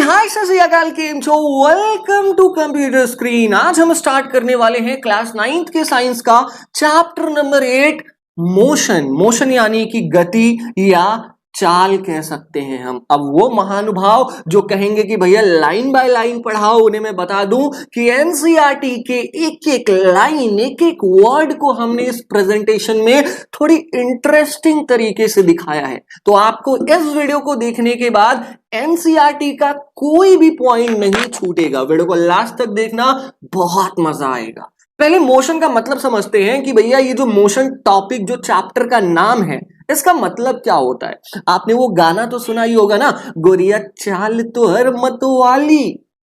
हाय सत श्री अकाल, केम छो, वेलकम टू कंप्यूटर स्क्रीन। आज हम स्टार्ट करने वाले हैं क्लास 9th के साइंस का चैप्टर नंबर 8 मोशन। मोशन यानी कि गति या चाल कह सकते हैं हम। अब वो महानुभाव जो कहेंगे कि भैया लाइन बाय लाइन पढ़ाओ, उन्हें मैं बता दूं कि एनसीईआरटी के एक एक लाइन, एक एक वर्ड को हमने इस प्रेजेंटेशन में थोड़ी इंटरेस्टिंग तरीके से दिखाया है। तो आपको इस वीडियो को देखने के बाद एनसीईआरटी का कोई भी पॉइंट नहीं छूटेगा। वीडियो को लास्ट तक देखना, बहुत मजा आएगा। पहले मोशन का मतलब समझते हैं कि भैया ये जो मोशन टॉपिक, जो चैप्टर का नाम है, इसका मतलब क्या होता है। आपने वो गाना तो सुना ही होगा ना, गोरिया चाल तो हर मतवाली,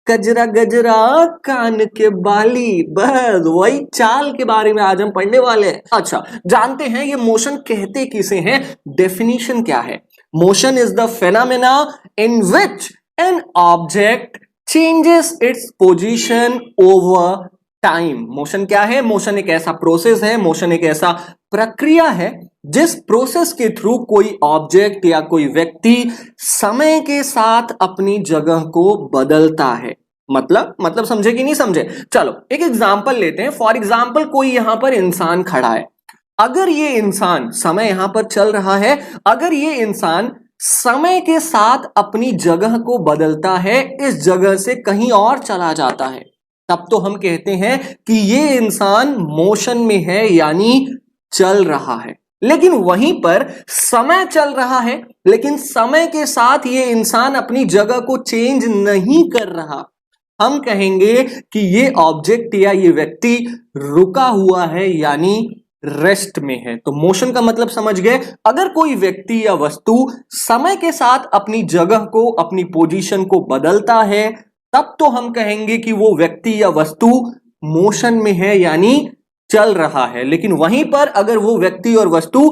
गजरा गजरा कान के बाली। बस वही चाल के बारे में आज हम पढ़ने वाले हैं। अच्छा, जानते हैं ये मोशन कहते किसे हैं, डेफिनेशन क्या है। Motion is the phenomena in which an object changes its position over time. Motion क्या है? मोशन एक ऐसा प्रोसेस है, मोशन एक ऐसा प्रक्रिया है जिस प्रोसेस के थ्रू कोई ऑब्जेक्ट या कोई व्यक्ति समय के साथ अपनी जगह को बदलता है। मतलब समझे कि नहीं समझे? चलो एक एग्जांपल लेते हैं। फॉर एग्जांपल कोई यहां पर इंसान खड़ा है। अगर ये इंसान, समय यहां पर चल रहा है, अगर ये इंसान समय के साथ अपनी जगह को बदलता है, इस जगह से कहीं और चला जाता है, तब तो हम कहते हैं कि ये इंसान मोशन में है, यानी चल रहा है। लेकिन वहीं पर समय चल रहा है, लेकिन समय के साथ ये इंसान अपनी जगह को चेंज नहीं कर रहा। हम कहेंगे कि ये ऑब्जेक्ट या ये व्यक्ति रुका हुआ है, यानी रेस्ट में है। तो मोशन का मतलब समझ गए। अगर कोई व्यक्ति या वस्तु समय के साथ अपनी जगह को, अपनी पोजीशन को बदलता है, तब तो हम कहेंगे कि वो व्यक्ति या वस्तु मोशन में है, यानी चल रहा है। लेकिन वहीं पर अगर वो व्यक्ति और वस्तु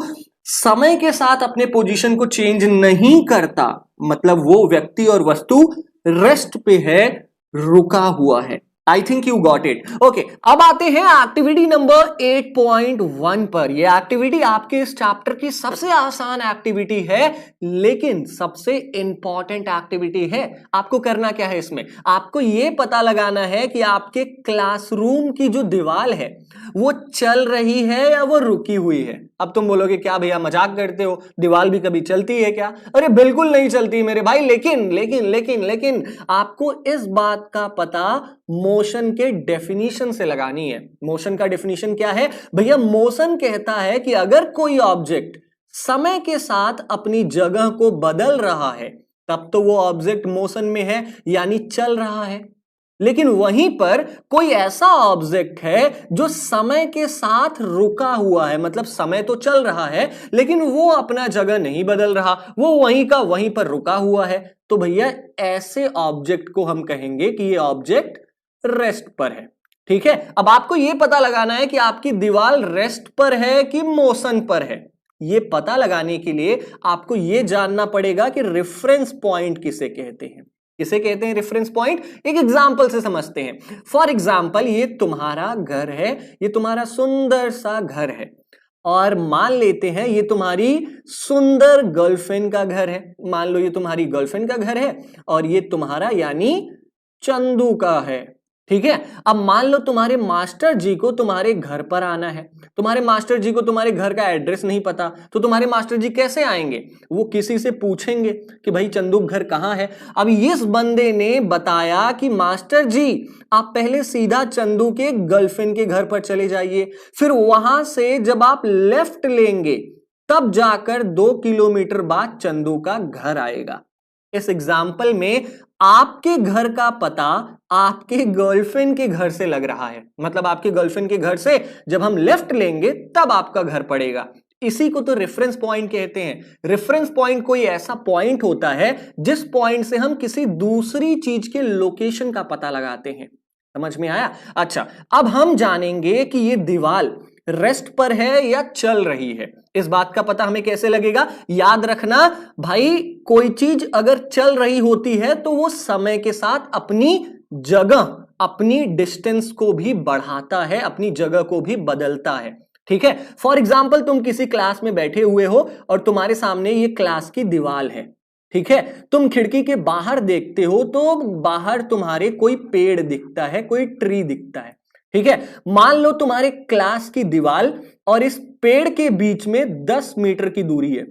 समय के साथ अपने पोजीशन को चेंज नहीं करता, मतलब वो व्यक्ति और वस्तु रेस्ट पे है, रुका हुआ है। I think you got it. Okay, अब आते हैं एक्टिविटी नंबर 8.1 पर। यह एक्टिविटी आपके इस चैप्टर की सबसे आसान एक्टिविटी है, लेकिन सबसे इंपॉर्टेंट एक्टिविटी है। आपको करना क्या है इसमें? आपको यह पता लगाना है कि आपके क्लासरूम की जो दीवार है वो चल रही है या वो रुकी हुई है। अब तुम बोलोगे क्या भैया मजाक करते हो, दीवार भी कभी चलती है क्या? अरे बिल्कुल नहीं चलती मेरे भाई। लेकिन आपको इस बात का पता मोशन के डेफिनेशन से लगानी है। मोशन का डेफिनेशन क्या है भैया? मोशन कहता है कि अगर कोई ऑब्जेक्ट समय के साथ अपनी जगह को बदल रहा है, तब तो वो ऑब्जेक्ट मोशन में है, यानी चल रहा है। लेकिन वहीं पर कोई ऐसा ऑब्जेक्ट है जो समय के साथ रुका हुआ है, मतलब समय तो चल रहा है लेकिन वो अपना जगह नहीं बदल रहा, वो वहीं का वहीं पर रुका हुआ है। तो भैया ऐसे ऑब्जेक्ट को हम कहेंगे कि ये ऑब्जेक्ट रेस्ट पर है। ठीक है, अब आपको यह पता लगाना है कि आपकी दीवार रेस्ट पर है कि मोशन पर है। यह पता लगाने के लिए आपको यह जानना पड़ेगा कि रेफरेंस पॉइंट किसे कहते हैं। किसे कहते हैं रेफरेंस पॉइंट? एक एग्जांपल से समझते हैं। फॉर एग्जांपल ये तुम्हारा घर है, ये तुम्हारा सुंदर सा घर है, और मान लेते हैं ये तुम्हारी सुंदर गर्लफ्रेंड का घर है। मान लो ये तुम्हारी गर्लफ्रेंड का घर है और ये तुम्हारा यानी चंदू का है। ठीक है, अब मान लो तुम्हारे मास्टर जी को तुम्हारे घर पर आना है। तुम्हारे मास्टर जी को तुम्हारे घर का एड्रेस नहीं पता, तो तुम्हारे मास्टर जी कैसे आएंगे? वो किसी से पूछेंगे कि भाई चंदू घर कहां है। अब इस बंदे ने बताया कि मास्टर जी आप पहले सीधा चंदू के गर्लफ्रेंड के घर पर चले जाइए, फिर वहां से जब आप लेफ्ट लेंगे तब जाकर 2 किलोमीटर बाद चंदू का घर आएगा। इस एग्जाम्पल में आपके घर का पता आपके गर्लफ्रेंड के घर से लग रहा है, मतलब आपके गर्लफ्रेंड के घर से जब हम लेफ्ट लेंगे तब आपका घर पड़ेगा। इसी को तो रेफरेंस पॉइंट कहते हैं। रेफरेंस पॉइंट कोई ऐसा पॉइंट होता है जिस पॉइंट से हम किसी दूसरी चीज के लोकेशन का पता लगाते हैं। समझ में आया? अच्छा, अब हम जानेंगे कि ये दीवार रेस्ट पर है या चल रही है। इस बात का पता हमें कैसे लगेगा? याद रखना भाई, कोई चीज अगर चल रही होती है तो वो समय के साथ अपनी जगह, अपनी डिस्टेंस को भी बढ़ाता है, अपनी जगह को भी बदलता है। ठीक है, फॉर एग्जाम्पल तुम किसी क्लास में बैठे हुए हो और तुम्हारे सामने ये क्लास की दीवार है। ठीक है, तुम खिड़की के बाहर देखते हो तो बाहर तुम्हारे कोई पेड़ दिखता है, कोई ट्री दिखता है। ठीक है, मान लो तुम्हारे क्लास की दीवार और इस पेड़ के बीच में 10 मीटर की दूरी है।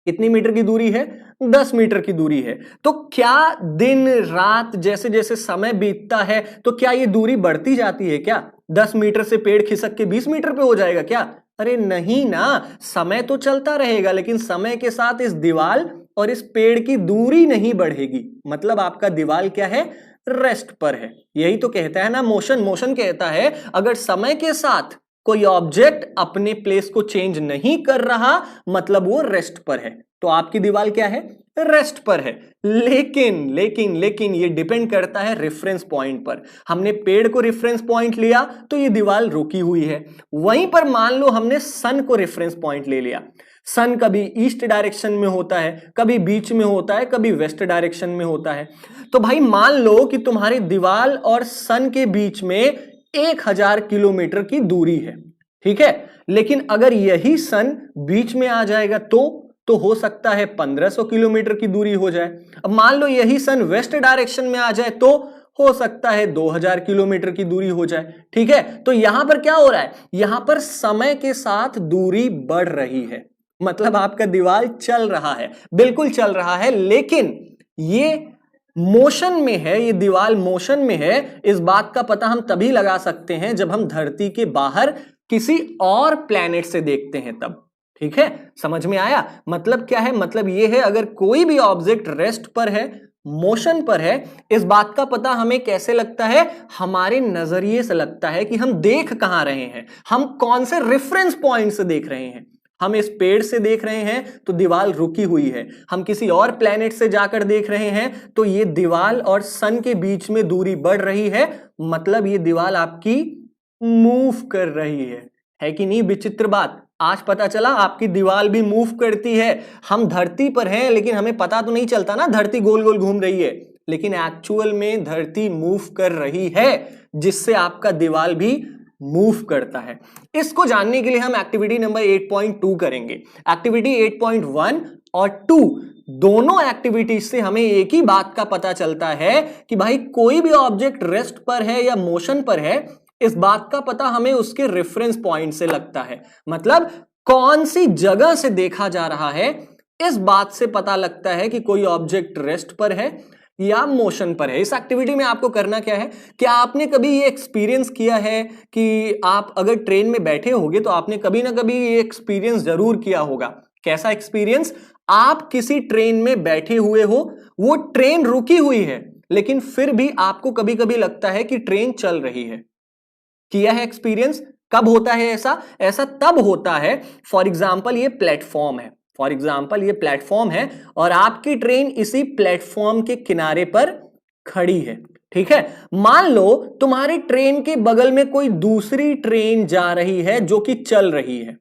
कितनी मीटर की दूरी है? 10 मीटर की दूरी है। तो क्या दिन रात जैसे जैसे समय बीतता है तो क्या ये दूरी बढ़ती जाती है क्या? 10 मीटर से पेड़ खिसक के 20 मीटर पे हो जाएगा क्या? अरे नहीं ना, समय तो चलता रहेगा लेकिन समय के साथ इस दीवार और इस पेड़ की दूरी नहीं बढ़ेगी। मतलब आपका दीवार क्या है? रेस्ट पर है। यही तो कहता है ना मोशन। मोशन कहता है अगर समय के साथ कोई ऑब्जेक्ट अपने प्लेस को चेंज नहीं कर रहा मतलब वो रेस्ट पर है। तो आपकी दीवार क्या है? रेस्ट पर है। लेकिन लेकिन लेकिन ये डिपेंड करता है रेफरेंस पॉइंट पर। हमने पेड़ को रेफरेंस पॉइंट लिया तो ये दीवार रुकी हुई है। वहीं पर मान लो हमने सन को रेफरेंस पॉइंट ले लिया। सन कभी ईस्ट डायरेक्शन में होता है, कभी बीच में होता है, कभी वेस्ट डायरेक्शन में होता है। तो भाई मान लो कि तुम्हारी दीवार और सन के बीच में 1000 किलोमीटर की दूरी है। ठीक है, लेकिन अगर यही सन बीच में आ जाएगा तो हो सकता है 1500 किलोमीटर की दूरी हो जाए। अब मान लो यही सन वेस्ट डायरेक्शन में आ जाए तो हो सकता है 2000 किलोमीटर की दूरी हो जाए। ठीक है, तो यहां पर क्या हो रहा है? यहां पर समय के साथ दूरी बढ़ रही है। मतलब आपका दीवार चल रहा है, बिल्कुल चल रहा है, लेकिन ये मोशन में है, ये दीवार मोशन में है। इस बात का पता हम तभी लगा सकते हैं जब हम धरती के बाहर किसी और प्लैनेट से देखते हैं तब। ठीक है, समझ में आया? मतलब क्या है? मतलब ये है अगर कोई भी ऑब्जेक्ट रेस्ट पर है, मोशन पर है, इस बात का पता हमें कैसे लगता है? हमारे नजरिए से लगता है कि हम देख कहां रहे हैं, हम कौन से रेफरेंस पॉइंट से देख रहे हैं। हम इस पेड़ से देख रहे हैं तो दीवार रुकी हुई है। हम किसी और प्लेनेट से जाकर देख रहे हैं तो ये दीवार और सन के बीच में दूरी बढ़ रही है। मतलब ये दीवार आपकी मूव कर रही है कि नहीं? विचित्र बात। आज पता चला आपकी दीवार भी मूव करती है। हम धरती पर हैं लेकिन हमें पता तो नहीं चलता ना धरती गोल गोल घूम रही है, लेकिन एक्चुअल में धरती मूव कर रही है, जिससे आपका दीवार भी मूव करता है। इसको जानने के लिए हम एक्टिविटी नंबर 8.2 करेंगे। एक्टिविटी 8.1 और 2 दोनों एक्टिविटीज से हमें एक ही बात का पता चलता है कि भाई कोई भी ऑब्जेक्ट रेस्ट पर है या मोशन पर है, इस बात का पता हमें उसके रेफरेंस पॉइंट से लगता है। मतलब कौन सी जगह से देखा जा रहा है, इस बात से पता लगता है कि कोई ऑब्जेक्ट रेस्ट पर है या मोशन पर है। इस एक्टिविटी में आपको करना क्या है? क्या आपने कभी ये एक्सपीरियंस किया है कि आप अगर ट्रेन में बैठे होगे तो आपने कभी ना कभी ये एक्सपीरियंस जरूर किया होगा। कैसा एक्सपीरियंस? आप किसी ट्रेन में बैठे हुए हो, वो ट्रेन रुकी हुई है लेकिन फिर भी आपको कभी कभी लगता है कि ट्रेन चल रही है। किया है एक्सपीरियंस? कब होता है ऐसा? ऐसा तब होता है, फॉर एग्जाम्पल ये प्लेटफॉर्म है, फॉर एग्जाम्पल ये प्लेटफॉर्म है और आपकी ट्रेन इसी प्लेटफॉर्म के किनारे पर खड़ी है। ठीक है, मान लो तुम्हारी ट्रेन के बगल में कोई दूसरी ट्रेन जा रही है जो कि चल रही है,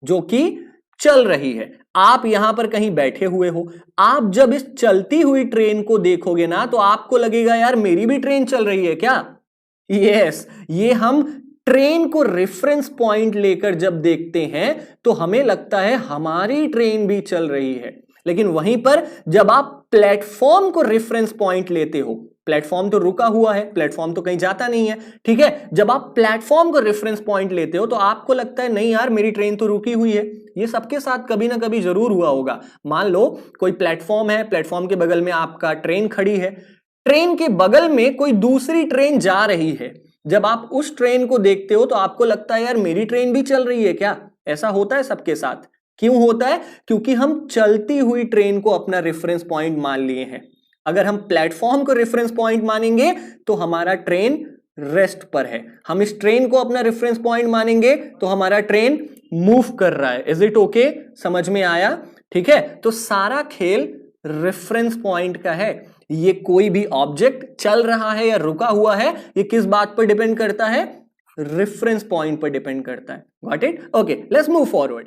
जो कि चल रही है। आप यहां पर कहीं बैठे हुए हो, आप जब इस चलती हुई ट्रेन को देखोगे ना तो आपको लगेगा यार मेरी भी ट्रेन चल रही है क्या? यस, ये हम ट्रेन को रेफरेंस पॉइंट लेकर जब देखते हैं तो हमें लगता है हमारी ट्रेन भी चल रही है। लेकिन वहीं पर जब आप प्लेटफॉर्म को रेफरेंस पॉइंट लेते हो, प्लेटफॉर्म तो रुका हुआ है, प्लेटफॉर्म तो कहीं जाता नहीं है। ठीक है, जब आप प्लेटफॉर्म को रेफरेंस पॉइंट लेते हो तो आपको लगता है नहीं यार मेरी ट्रेन तो रुकी हुई है। ये सबके साथ कभी ना कभी जरूर हुआ होगा। मान लो कोई प्लेटफॉर्म है, प्लेटफॉर्म के बगल में आपका ट्रेन खड़ी है, ट्रेन के बगल में कोई दूसरी ट्रेन जा रही है। जब आप उस ट्रेन को देखते हो तो आपको लगता है यार मेरी ट्रेन भी चल रही है क्या? ऐसा होता है सबके साथ। क्यों होता है? क्योंकि हम चलती हुई ट्रेन को अपना रेफरेंस पॉइंट मान लिए हैं। अगर हम प्लेटफॉर्म को रेफरेंस पॉइंट मानेंगे तो हमारा ट्रेन रेस्ट पर है। हम इस ट्रेन को अपना रेफरेंस पॉइंट मानेंगे तो हमारा ट्रेन मूव कर रहा है। Is it okay? समझ में आया? ठीक है, तो सारा खेल रेफरेंस पॉइंट का है। ये कोई भी ऑब्जेक्ट चल रहा है या रुका हुआ है, ये किस बात पर डिपेंड करता है? रेफरेंस पॉइंट पर डिपेंड करता है। Got it? Okay, let's move forward.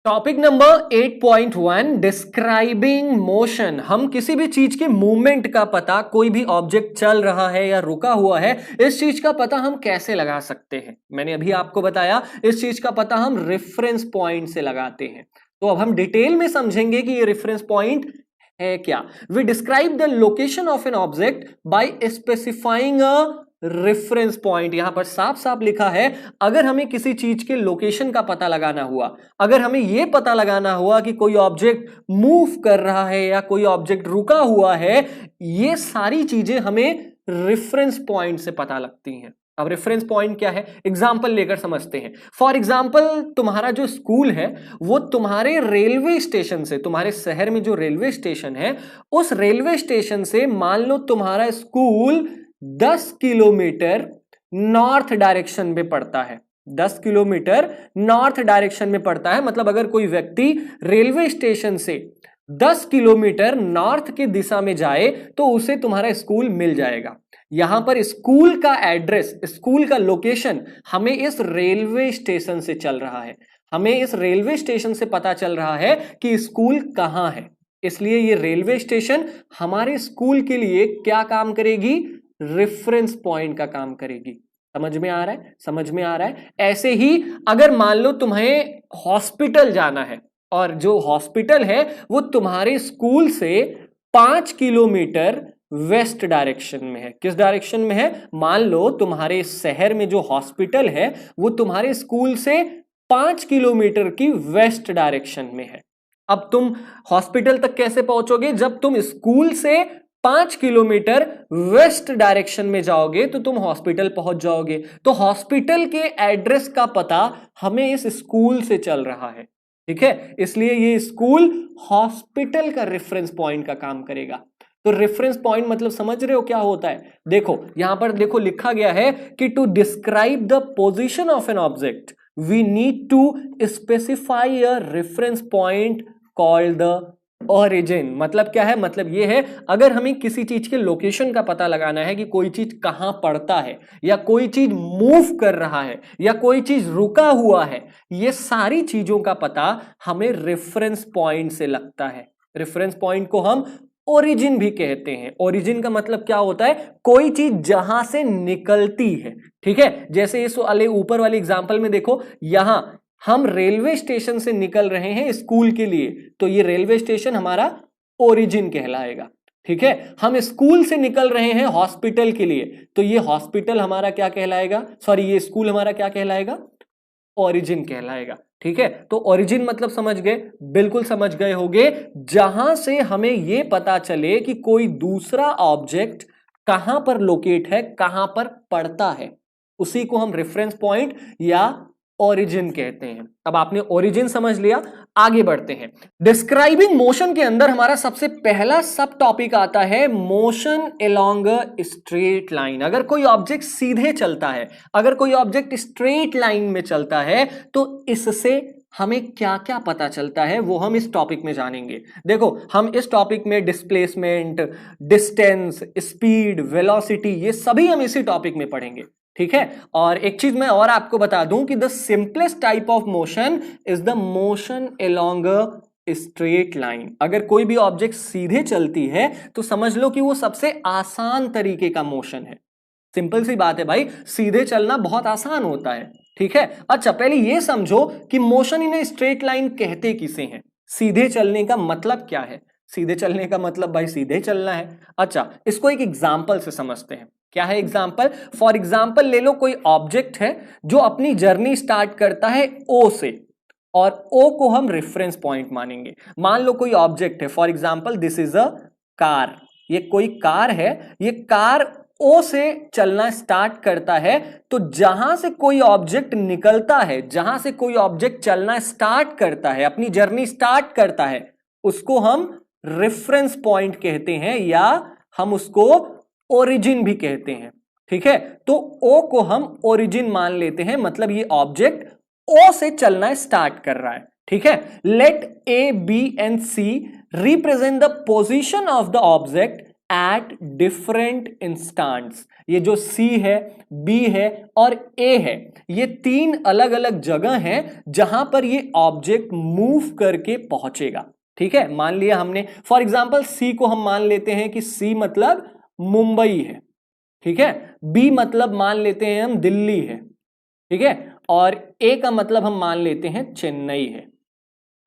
Topic number 8.1 describing motion. हम किसी भी चीज के मूवमेंट का पता, कोई भी ऑब्जेक्ट चल रहा है या रुका हुआ है, इस चीज का पता हम कैसे लगा सकते हैं? मैंने अभी आपको बताया इस चीज का पता हम रेफरेंस पॉइंट से लगाते हैं। तो अब हम डिटेल में समझेंगे कि ये रेफरेंस पॉइंट है क्या। We describe the location of an object by specifying a reference point. यहां पर साफ साफ लिखा है, अगर हमें किसी चीज के लोकेशन का पता लगाना हुआ, अगर हमें यह पता लगाना हुआ कि कोई ऑब्जेक्ट मूव कर रहा है या कोई ऑब्जेक्ट रुका हुआ है, ये सारी चीजें हमें रेफरेंस पॉइंट से पता लगती हैं। अब रेफरेंस पॉइंट क्या है, एग्जाम्पल लेकर समझते हैं। फॉर एग्जाम्पल, तुम्हारा जो स्कूल है वो तुम्हारे रेलवे स्टेशन से, तुम्हारे शहर में जो रेलवे स्टेशन है उस रेलवे स्टेशन से मान लो तुम्हारा स्कूल 10 किलोमीटर नॉर्थ डायरेक्शन में पड़ता है। 10 किलोमीटर नॉर्थ डायरेक्शन में पड़ता है, मतलब अगर कोई व्यक्ति रेलवे स्टेशन से 10 किलोमीटर नॉर्थ की दिशा में जाए तो उसे तुम्हारा स्कूल मिल जाएगा। यहां पर स्कूल का एड्रेस, स्कूल का लोकेशन हमें इस रेलवे स्टेशन से चल रहा है, हमें इस रेलवे स्टेशन से पता चल रहा है कि स्कूल कहां है। इसलिए ये रेलवे स्टेशन हमारे स्कूल के लिए क्या काम करेगी, रेफरेंस पॉइंट का काम करेगी। समझ में आ रहा है, समझ में आ रहा है। ऐसे ही अगर मान लो तुम्हें हॉस्पिटल जाना है और जो हॉस्पिटल है वो तुम्हारे स्कूल से 5 किलोमीटर वेस्ट डायरेक्शन में है। किस डायरेक्शन में है, मान लो तुम्हारे शहर में जो हॉस्पिटल है वो तुम्हारे स्कूल से 5 किलोमीटर की वेस्ट डायरेक्शन में है। अब तुम हॉस्पिटल तक कैसे पहुंचोगे, जब तुम स्कूल से 5 किलोमीटर वेस्ट डायरेक्शन में जाओगे तो तुम हॉस्पिटल पहुंच जाओगे। तो हॉस्पिटल के एड्रेस का पता हमें इस स्कूल से चल रहा है, ठीक है। इसलिए ये स्कूल हॉस्पिटल का रेफरेंस पॉइंट का काम करेगा। तो रेफरेंस पॉइंट मतलब समझ रहे हो क्या होता है। देखो यहां पर देखो लिखा गया है कि to describe the position of an object we need to specify a reference point called the origin. मतलब क्या है, मतलब ये है अगर हमें किसी चीज के लोकेशन का पता लगाना है कि कोई चीज कहां पड़ता है या कोई चीज मूव कर रहा है या कोई चीज रुका हुआ है, ये सारी चीजों का पता हमें रेफरेंस पॉइंट से लगता है। रेफरेंस पॉइंट को हम ओरिजिन भी कहते हैं। ओरिजिन का मतलब क्या होता है, कोई चीज जहां से निकलती है, ठीक है। जैसे इस वाले ऊपर वाले एग्जांपल में देखो, यहां हम रेलवे स्टेशन से निकल रहे हैं स्कूल के लिए, तो ये रेलवे स्टेशन हमारा ओरिजिन कहलाएगा, ठीक है। हम स्कूल से निकल रहे हैं हॉस्पिटल के लिए, तो ये हॉस्पिटल हमारा क्या कहलाएगा, सॉरी ये स्कूल हमारा क्या कहलाएगा, ओरिजिन कहलाएगा, ठीक है। तो ओरिजिन मतलब समझ गए, बिल्कुल समझ गए होंगे, जहां से हमें यह पता चले कि कोई दूसरा ऑब्जेक्ट कहां पर लोकेट है, कहां पर पड़ता है, उसी को हम रेफरेंस पॉइंट या ओरिजिन कहते हैं। अब आपने ओरिजिन समझ लिया, आगे बढ़ते हैं। डिस्क्राइबिंग मोशन के अंदर हमारा सबसे पहला सब टॉपिक आता है motion along a straight line. अगर कोई ऑब्जेक्ट सीधे चलता है, अगर कोई ऑब्जेक्ट स्ट्रेट लाइन में चलता है तो इससे हमें क्या क्या पता चलता है वो हम इस टॉपिक में जानेंगे। देखो हम इस टॉपिक में डिस्प्लेसमेंट, डिस्टेंस, स्पीड, वेलोसिटी, ये सभी हम इसी टॉपिक में पढ़ेंगे, ठीक है। और एक चीज मैं और आपको बता दूं कि the simplest type of motion is the motion along a straight line. अगर कोई भी ऑब्जेक्ट सीधे चलती है तो समझ लो कि वो सबसे आसान तरीके का मोशन है। सिंपल सी बात है भाई, सीधे चलना बहुत आसान होता है, ठीक है। अच्छा पहले ये समझो कि motion in a straight line कहते किसे हैं, सीधे चलने का मतलब क्या है। सीधे चलने का मतलब भाई सीधे चलना है। अच्छा इसको एक एग्जांपल से समझते हैं। क्या है एग्जाम्पल, फॉर एग्जाम्पल ले लो कोई ऑब्जेक्ट है जो अपनी जर्नी स्टार्ट करता है ओ से, और ओ को हम रेफरेंस पॉइंट मानेंगे। मान लो कोई ऑब्जेक्ट है, for example this is a car, ये कोई कार है, ये कार ओ से चलना स्टार्ट करता है, तो जहां से कोई ऑब्जेक्ट निकलता है, जहां से कोई ऑब्जेक्ट चलना स्टार्ट करता है, अपनी जर्नी स्टार्ट करता है, उसको हम रेफरेंस पॉइंट कहते हैं या हम उसको ओरिजिन भी कहते हैं, ठीक है। तो ओ को हम ओरिजिन मान लेते हैं, मतलब ये ऑब्जेक्ट ओ से चलना स्टार्ट कर रहा है, ठीक है। Let A B and C represent the position of the object at different instants. ये जो सी है, बी है और ए है, ये तीन अलग अलग जगह हैं जहां पर ये ऑब्जेक्ट मूव करके पहुंचेगा, ठीक है। मान लिया हमने, फॉर एग्जांपल सी को हम मान लेते हैं कि सी मतलब मुंबई है, ठीक है। बी मतलब मान लेते हैं हम दिल्ली है, ठीक है। और ए का मतलब हम मान लेते हैं चेन्नई है,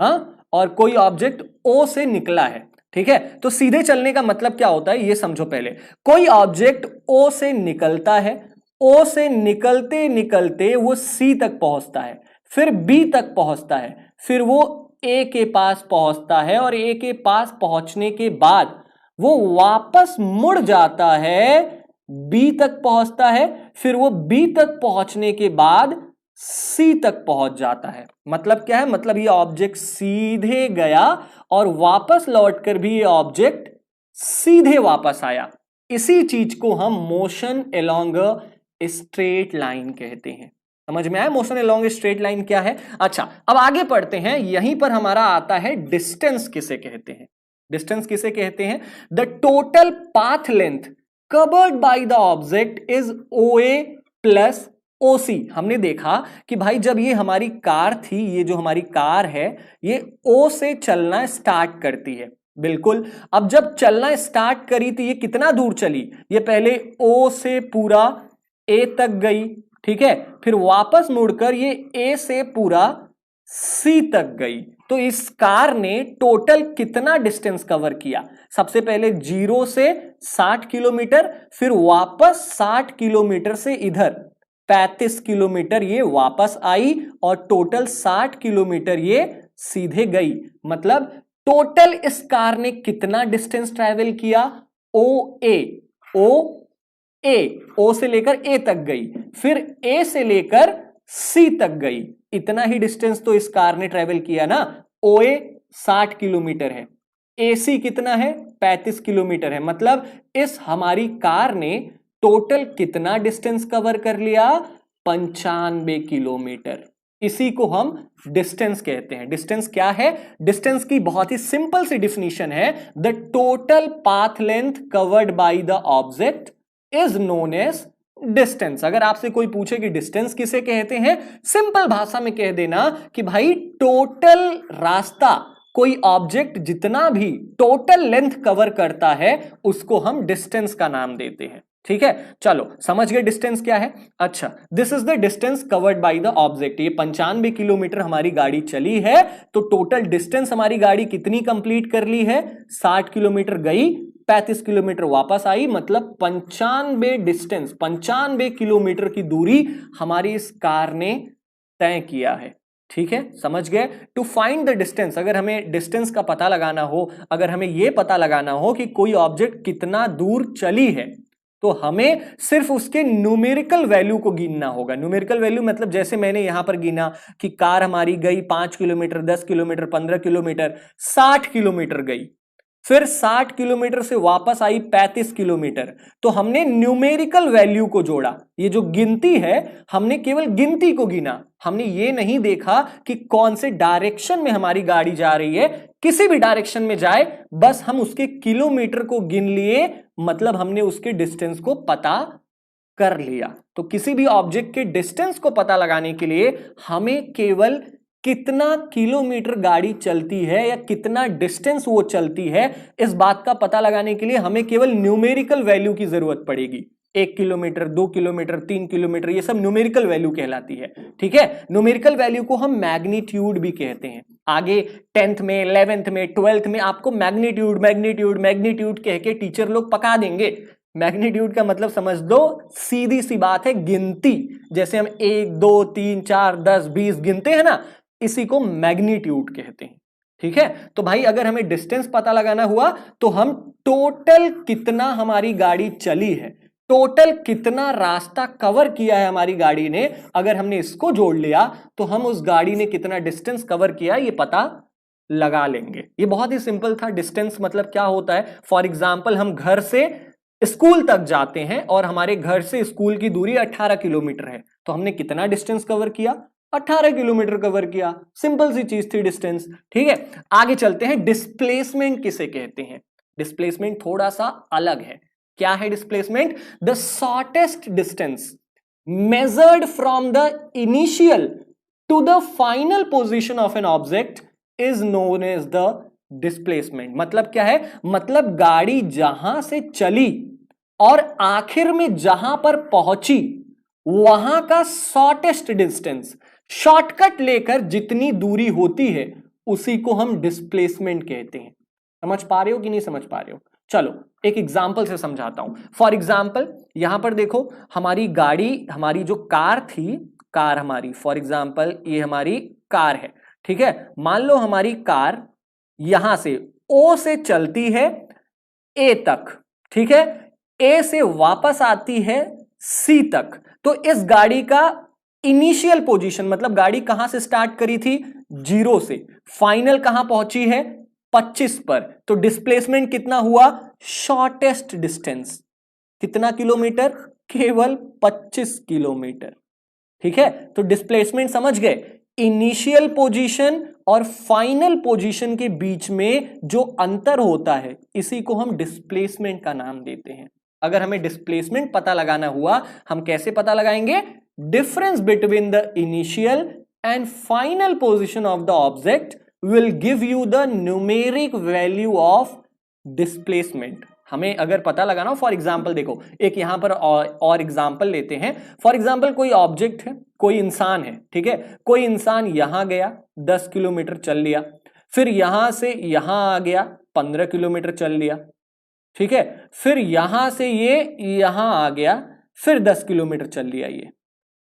हाँ। और कोई ऑब्जेक्ट O से निकला है, ठीक है। तो सीधे चलने का मतलब क्या होता है ये समझो पहले। कोई ऑब्जेक्ट O से निकलता है, O से निकलते निकलते वो C तक पहुंचता है, फिर B तक पहुंचता है, फिर वो A के पास पहुंचता है और A के पास पहुंचने के बाद वो वापस मुड़ जाता है, B तक पहुंचता है, फिर वो B तक पहुंचने के बाद C तक पहुंच जाता है। मतलब क्या है, मतलब ये ऑब्जेक्ट सीधे गया और वापस लौटकर भी ये ऑब्जेक्ट सीधे वापस आया। इसी चीज को हम motion along a straight line कहते हैं। समझ में आया मोशन अलोंग स्ट्रेट लाइन क्या है? अच्छा, अब आगे पढ़ते हैं। यहीं पर हमारा आता है डिस्टेंस किसे कहते हैं। डिस्टेंस किसे कहते हैं? The total path length covered by the object is OA plus OC। हमने देखा कि भाई जब ये हमारी कार थी, ये जो हमारी कार है, ये O से चलना स्टार्ट करती है, बिल्कुल। अब जब चलना स्टार्ट करी तो ये कितना दूर चली? ये पहले O से पूरा A तक गई, ठीक है, फिर वापस मुड़कर ये A से पूरा C तक गई। तो इस कार ने टोटल कितना डिस्टेंस कवर किया? सबसे पहले 0 से 60 किलोमीटर, फिर वापस 60 किलोमीटर से इधर 35 किलोमीटर ये वापस आई और टोटल 60 किलोमीटर ये सीधे गई। मतलब टोटल इस कार ने कितना डिस्टेंस ट्रैवल किया? O से लेकर A तक गई, फिर A से लेकर C तक गई। इतना ही डिस्टेंस तो इस कार ने ट्रैवल किया ना। OA 60 किलोमीटर है, AC कितना है? 35 किलोमीटर है। मतलब इस हमारी कार ने टोटल कितना डिस्टेंस कवर कर लिया? 95 किलोमीटर। इसी को हम डिस्टेंस कहते हैं। डिस्टेंस क्या है? डिस्टेंस की बहुत ही सिंपल सी डिफिनीशन है, the total path length covered by the object is known as distance. अगर आपसे कोई पूछे कि डिस्टेंस किसे कहते हैं, सिंपल भाषा में कह देना कि भाई टोटल रास्ता, कोई ऑब्जेक्ट जितना भी टोटल लेंथ कवर करता है उसको हम डिस्टेंस का नाम देते हैं। ठीक है, चलो समझ गए डिस्टेंस क्या है। अच्छा, this is the distance covered by the object. ये 95 किलोमीटर हमारी गाड़ी चली है, तो टोटल डिस्टेंस हमारी गाड़ी कितनी कंप्लीट कर ली है? 60 किलोमीटर गई, 35 किलोमीटर वापस आई, मतलब 95 डिस्टेंस, 95 किलोमीटर की दूरी हमारी इस कार ने तय किया है। ठीक है, समझ गए। टू फाइंड द डिस्टेंस, अगर हमें डिस्टेंस का पता लगाना हो, अगर हमें यह पता लगाना हो कि कोई ऑब्जेक्ट कितना दूर चली है, तो हमें सिर्फ उसके न्यूमेरिकल वैल्यू को गिनना होगा। न्यूमेरिकल वैल्यू मतलब जैसे मैंने यहां पर गिना कि कार हमारी गई 5 किलोमीटर, 10 किलोमीटर, 15 किलोमीटर, 60 किलोमीटर गई, फिर 60 किलोमीटर से वापस आई 35 किलोमीटर। तो हमने न्यूमेरिकल वैल्यू को जोड़ा। ये जो गिनती है, हमने केवल गिनती को गिना, हमने ये नहीं देखा कि कौन से डायरेक्शन में हमारी गाड़ी जा रही है। किसी भी डायरेक्शन में जाए, बस हम उसके किलोमीटर को गिन लिए, मतलब हमने उसके डिस्टेंस को पता कर लिया। तो किसी भी ऑब्जेक्ट के डिस्टेंस को पता लगाने के लिए हमें केवल कितना किलोमीटर गाड़ी चलती है या कितना डिस्टेंस वो चलती है, इस बात का पता लगाने के लिए हमें केवल न्यूमेरिकल वैल्यू की जरूरत पड़ेगी। 1 किलोमीटर, 2 किलोमीटर, 3 किलोमीटर, ये सब न्यूमेरिकल वैल्यू कहलाती है। ठीक है, न्यूमेरिकल वैल्यू को हम मैग्नीट्यूड भी कहते हैं। आगे 10th में, 11th में, 12th में आपको मैग्नीट्यूड मैग्नीट्यूड मैग्नीट्यूड कह के टीचर लोग पका देंगे। मैग्नीट्यूड का मतलब समझ दो, सीधी सी बात है, गिनती। जैसे हम 1, 2, 3, 4, 10, 20 गिनते हैं ना, इसी को मैग्नीट्यूड कहते हैं। ठीक है, तो भाई अगर हमें डिस्टेंस पता लगाना हुआ तो हम टोटल कितना हमारी गाड़ी चली है, टोटल कितना रास्ता कवर किया है हमारी गाड़ी ने, अगर हमने इसको जोड़ लिया तो हम उस गाड़ी ने कितना डिस्टेंस कवर किया ये पता लगा लेंगे। ये बहुत ही सिंपल था। डिस्टेंस मतलब क्या होता है, फॉर एग्जाम्पल हम घर से स्कूल तक जाते हैं और हमारे घर से स्कूल की दूरी 18 किलोमीटर है, तो हमने कितना डिस्टेंस कवर किया? 18 किलोमीटर कवर किया। सिंपल सी चीज थी डिस्टेंस। ठीक है, आगे चलते हैं। डिस्प्लेसमेंट किसे कहते हैं? डिस्प्लेसमेंट थोड़ा सा अलग है। क्या है displacement? The shortest distance measured from the initial to the final position of an object is known as the displacement. मतलब क्या है? मतलब गाड़ी जहां से चली और आखिर में जहां पर पहुंची, वहां का शॉर्टेस्ट डिस्टेंस, शॉर्टकट लेकर जितनी दूरी होती है उसी को हम डिस्प्लेसमेंट कहते हैं। समझ पा रहे हो कि नहीं समझ पा रहे हो? चलो एक एग्जाम्पल से समझाता हूं। फॉर एग्जाम्पल यहां पर देखो, हमारी गाड़ी, हमारी जो कार थी, कार हमारी, फॉर एग्जाम्पल ये हमारी कार है, ठीक है। मान लो हमारी कार यहां से ओ से चलती है ए तक, ठीक है, ए से वापस आती है सी तक। तो इस गाड़ी का इनिशियल पोजीशन, मतलब गाड़ी कहां से स्टार्ट करी थी, 0 से, फाइनल कहां पहुंची है, 25 पर। तो डिस्प्लेसमेंट कितना हुआ, शॉर्टेस्ट डिस्टेंस कितना किलोमीटर, केवल 25 किलोमीटर, ठीक है। तो डिस्प्लेसमेंट समझ गए, इनिशियल पोजीशन और फाइनल पोजीशन के बीच में जो अंतर होता है इसी को हम डिस्प्लेसमेंट का नाम देते हैं। अगर हमें डिस्प्लेसमेंट पता लगाना हुआ, हम कैसे पता लगाएंगे, difference between the initial and final position of the object will give you the numeric value of displacement। हमें अगर पता लगाना हो, फॉर एग्जाम्पल देखो, एक यहां पर और एग्जाम्पल लेते हैं। फॉर एग्जाम्पल कोई ऑब्जेक्ट है, कोई इंसान है, ठीक है। कोई इंसान यहां गया 10 किलोमीटर चल लिया, फिर यहां से यहां आ गया 15 किलोमीटर चल लिया, ठीक है। फिर यहां से ये यहां आ गया, फिर 10 किलोमीटर चल लिया ये,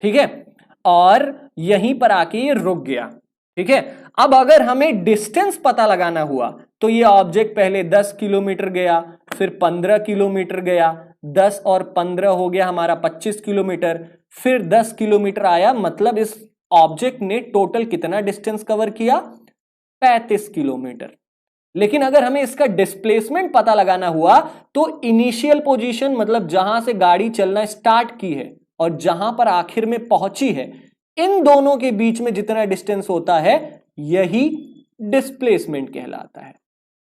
ठीक है, और यहीं पर आके ये रुक गया, ठीक है। अब अगर हमें डिस्टेंस पता लगाना हुआ तो ये ऑब्जेक्ट पहले 10 किलोमीटर गया, फिर 15 किलोमीटर गया, 10 और 15 हो गया हमारा 25 किलोमीटर, फिर 10 किलोमीटर आया, मतलब इस ऑब्जेक्ट ने टोटल कितना डिस्टेंस कवर किया, 35 किलोमीटर। लेकिन अगर हमें इसका डिस्प्लेसमेंट पता लगाना हुआ तो इनिशियल पोजीशन, मतलब जहां से गाड़ी चलना स्टार्ट की है और जहां पर आखिर में पहुंची है, इन दोनों के बीच में जितना डिस्टेंस होता है यही डिस्प्लेसमेंट कहलाता है,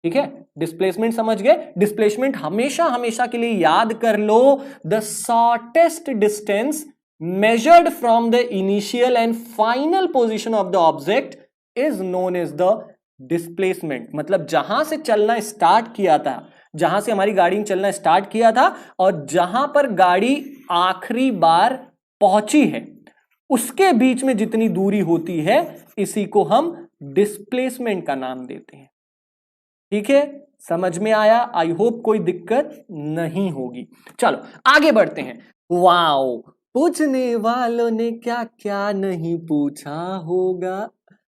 ठीक है। डिस्प्लेसमेंट समझ गए। डिस्प्लेसमेंट हमेशा हमेशा के लिए याद कर लो, the shortest distance measured from the initial and final position of the object is known as the displacement. मतलब जहां से चलना स्टार्ट किया था, जहां से हमारी गाड़ी ने चलना स्टार्ट किया था और जहां पर गाड़ी आखिरी बार पहुंची है, उसके बीच में जितनी दूरी होती है इसी को हम डिस्प्लेसमेंट का नाम देते हैं, ठीक है। समझ में आया? आई होप कोई दिक्कत नहीं होगी। चलो आगे बढ़ते हैं। वाओ, पूछने वालों ने क्या क्या नहीं पूछा होगा,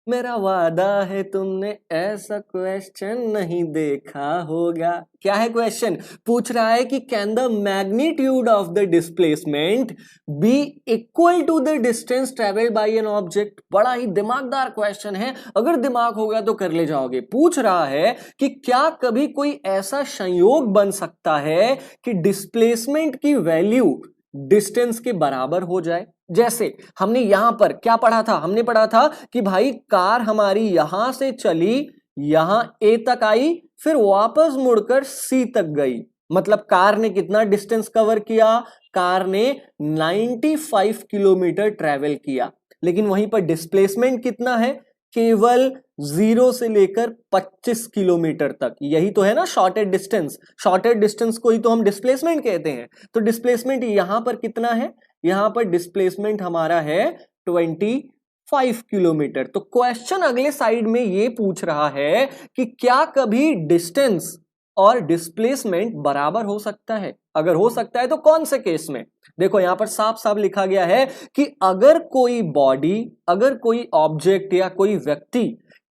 मेरा वादा है तुमने ऐसा क्वेश्चन नहीं देखा होगा। क्या है क्वेश्चन? पूछ रहा है कि can the magnitude of the displacement be equal to the distance travelled by an object. बड़ा ही दिमागदार क्वेश्चन है, अगर दिमाग होगा तो कर ले जाओगे। पूछ रहा है कि क्या कभी कोई ऐसा संयोग बन सकता है कि डिस्प्लेसमेंट की वैल्यू डिस्टेंस के बराबर हो जाए। जैसे हमने यहां पर क्या पढ़ा था, हमने पढ़ा था कि भाई कार हमारी यहां से चली, यहां ए तक आई, फिर वापस मुड़कर सी तक गई। मतलब कार ने कितना डिस्टेंस कवर किया, कार ने 95 किलोमीटर ट्रेवल किया। लेकिन वहीं पर डिस्प्लेसमेंट कितना है, केवल 0 से लेकर 25 किलोमीटर तक। यही तो है ना शॉर्टेड डिस्टेंस। शॉर्टेड डिस्टेंस को ही तो हम डिस्प्लेसमेंट कहते हैं। तो डिस्प्लेसमेंट यहां पर कितना है, यहां पर डिस्प्लेसमेंट हमारा है 25 किलोमीटर। तो क्वेश्चन अगले साइड में ये पूछ रहा है कि क्या कभी डिस्टेंस और डिस्प्लेसमेंट बराबर हो सकता है। अगर हो सकता है तो कौन से केस में? देखो यहां पर साफ साफ लिखा गया है कि अगर कोई बॉडी, अगर कोई ऑब्जेक्ट या कोई व्यक्ति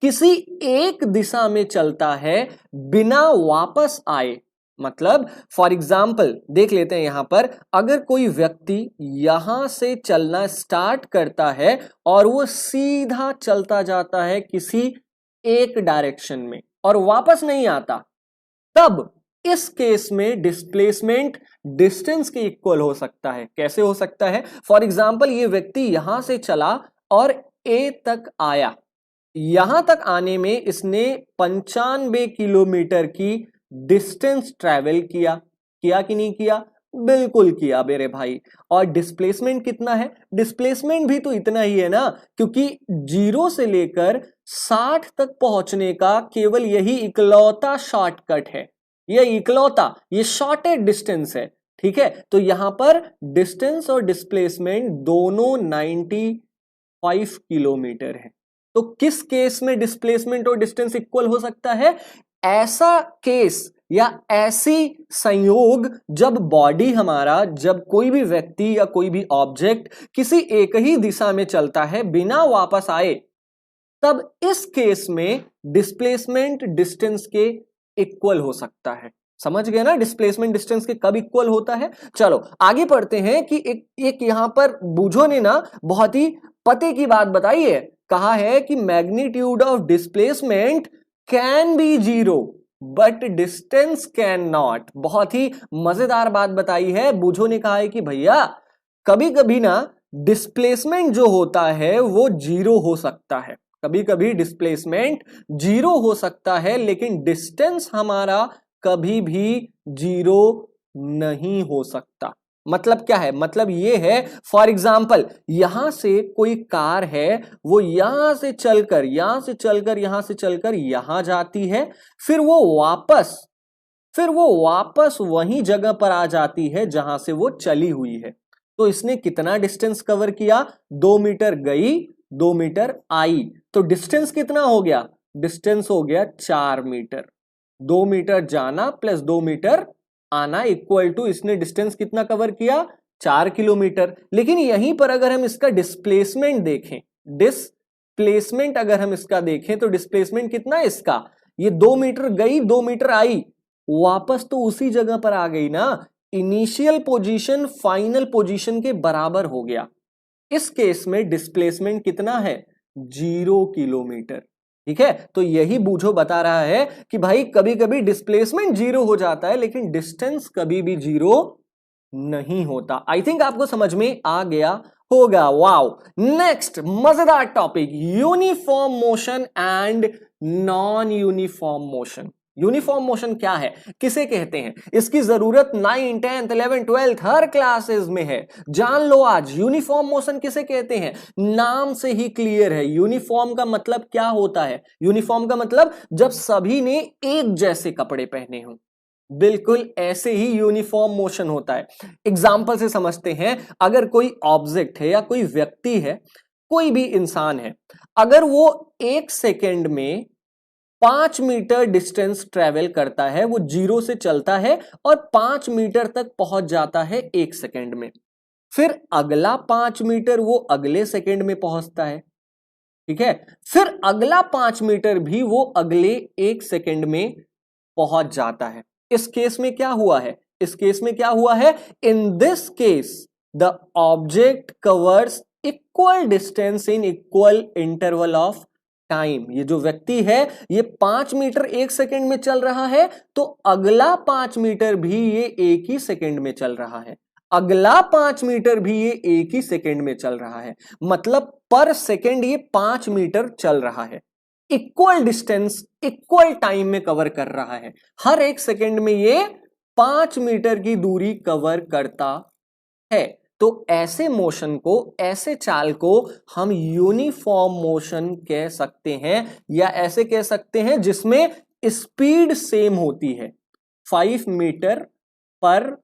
किसी एक दिशा में चलता है बिना वापस आए, मतलब फॉर एग्जाम्पल देख लेते हैं यहां पर, अगर कोई व्यक्ति यहां से चलना स्टार्ट करता है और वो सीधा चलता जाता है किसी एक डायरेक्शन में और वापस नहीं आता, तब इस केस में डिस्प्लेसमेंट डिस्टेंस के इक्वल हो सकता है। कैसे हो सकता है? फॉर एग्जाम्पल ये व्यक्ति यहां से चला और ए तक आया, यहां तक आने में इसने 95 किलोमीटर की डिस्टेंस ट्रेवल किया। किया कि नहीं किया? बिल्कुल किया मेरे भाई। और डिस्प्लेसमेंट कितना है? डिस्प्लेसमेंट भी तो इतना ही है ना, क्योंकि 0 से लेकर 60 तक पहुंचने का केवल यही इकलौता शॉर्टकट है, ये इकलौता, ये शॉर्टेड डिस्टेंस है, ठीक है। तो यहां पर डिस्टेंस और डिस्प्लेसमेंट दोनों 95 किलोमीटर है। तो किस केस में डिस्प्लेसमेंट और डिस्टेंस इक्वल हो सकता है? ऐसा केस या ऐसी संयोग जब बॉडी हमारा, जब कोई भी व्यक्ति या कोई भी ऑब्जेक्ट किसी एक ही दिशा में चलता है बिना वापस आए, तब इस केस में डिस्प्लेसमेंट डिस्टेंस के इक्वल हो सकता है। समझ गए ना, डिस्प्लेसमेंट डिस्टेंस के कब इक्वल होता है। चलो आगे पढ़ते हैं कि एक यहां पर बूझो ने ना बहुत ही पते की बात बताई है। कहा है कि magnitude of displacement can be zero but distance can not. बहुत ही मजेदार बात बताई है। बूझो ने कहा है कि भैया कभी कभी ना डिस्प्लेसमेंट जो होता है वो जीरो हो सकता है, कभी कभी डिस्प्लेसमेंट जीरो हो सकता है, लेकिन डिस्टेंस हमारा कभी भी जीरो नहीं हो सकता। मतलब क्या है? मतलब ये है, फॉर एग्जाम्पल यहां से कोई कार है, वो यहां से चलकर यहां से चलकर यहां जाती है, फिर वो वापस वही जगह पर आ जाती है जहां से वो चली हुई है। तो इसने कितना डिस्टेंस कवर किया? 2 मीटर गई, 2 मीटर आई, तो डिस्टेंस कितना हो गया? डिस्टेंस हो गया 4 मीटर। 2 मीटर जाना प्लस 2 मीटर आना इक्वल टू, इसने डिस्टेंस कितना कवर किया? 4 किलोमीटर। लेकिन यहीं पर अगर हम इसका डिस्प्लेसमेंट देखें तो डिस्प्लेसमेंट कितना है इसका? ये 2 मीटर गई, 2 मीटर आई, वापस तो उसी जगह पर आ गई ना। इनिशियल पोजीशन फाइनल पोजीशन के बराबर हो गया। इस केस में डिस्प्लेसमेंट कितना है? 0 किलोमीटर। ठीक है, तो यही बूझो बता रहा है कि भाई कभी कभी डिस्प्लेसमेंट जीरो हो जाता है लेकिन डिस्टेंस कभी भी जीरो नहीं होता। आई थिंक आपको समझ में आ गया होगा। वाओ, नेक्स्ट मजेदार topic, uniform motion and non uniform motion. Uniform motion क्या है, किसे कहते हैं? इसकी जरूरत 9, 10, 11, 12 हर क्लासेस में है। जान लो आज यूनिफॉर्म मोशन किसे कहते हैं। नाम से ही क्लियर है यूनिफॉर्म का मतलब क्या होता है। यूनिफॉर्म का मतलब जब सभी ने एक जैसे कपड़े पहने हों, बिल्कुल ऐसे ही यूनिफॉर्म मोशन होता है। एग्जाम्पल से समझते हैं। अगर कोई ऑब्जेक्ट है या कोई व्यक्ति है, कोई भी इंसान है, अगर वो 1 सेकेंड में 5 मीटर डिस्टेंस ट्रेवल करता है, वो 0 से चलता है और 5 मीटर तक पहुंच जाता है 1 सेकेंड में, फिर अगला 5 मीटर वो अगले सेकेंड में पहुंचता है, ठीक है, फिर अगला 5 मीटर भी वो अगले 1 सेकेंड में पहुंच जाता है। इस केस में क्या हुआ है? In this case the object covers equal distance in equal interval of time. ये जो व्यक्ति है ये 5 मीटर 1 सेकेंड में चल रहा है, तो अगला 5 मीटर भी ये 1 ही सेकेंड में चल रहा है, अगला 5 मीटर भी ये 1 ही सेकेंड में चल रहा है। मतलब पर सेकेंड ये 5 मीटर चल रहा है, इक्वल डिस्टेंस इक्वल टाइम में कवर कर रहा है। हर 1 सेकेंड में ये 5 मीटर की दूरी कवर करता है। तो ऐसे मोशन को, ऐसे चाल को हम यूनिफॉर्म मोशन कह सकते हैं, या ऐसे कह सकते हैं जिसमें स्पीड सेम होती है, 5 मीटर पर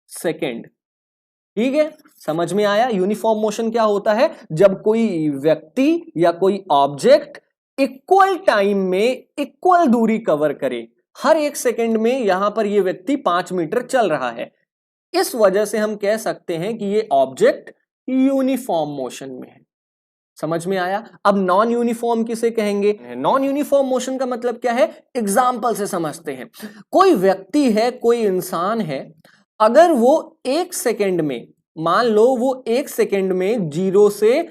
सेकेंड। ठीक है, समझ में आया। यूनिफॉर्म मोशन क्या होता है? जब कोई व्यक्ति या कोई ऑब्जेक्ट इक्वल टाइम में इक्वल दूरी कवर करे। हर 1 सेकेंड में यहां पर यह व्यक्ति 5 मीटर चल रहा है, इस वजह से हम कह सकते हैं कि ये ऑब्जेक्ट यूनिफॉर्म मोशन में है। समझ में आया। अब नॉन यूनिफॉर्म किसे कहेंगे? नॉन यूनिफॉर्म मोशन का मतलब क्या है, एग्जाम्पल से समझते हैं। कोई व्यक्ति है, कोई इंसान है, अगर वो 1 सेकेंड में, मान लो वो 1 सेकेंड में 0 से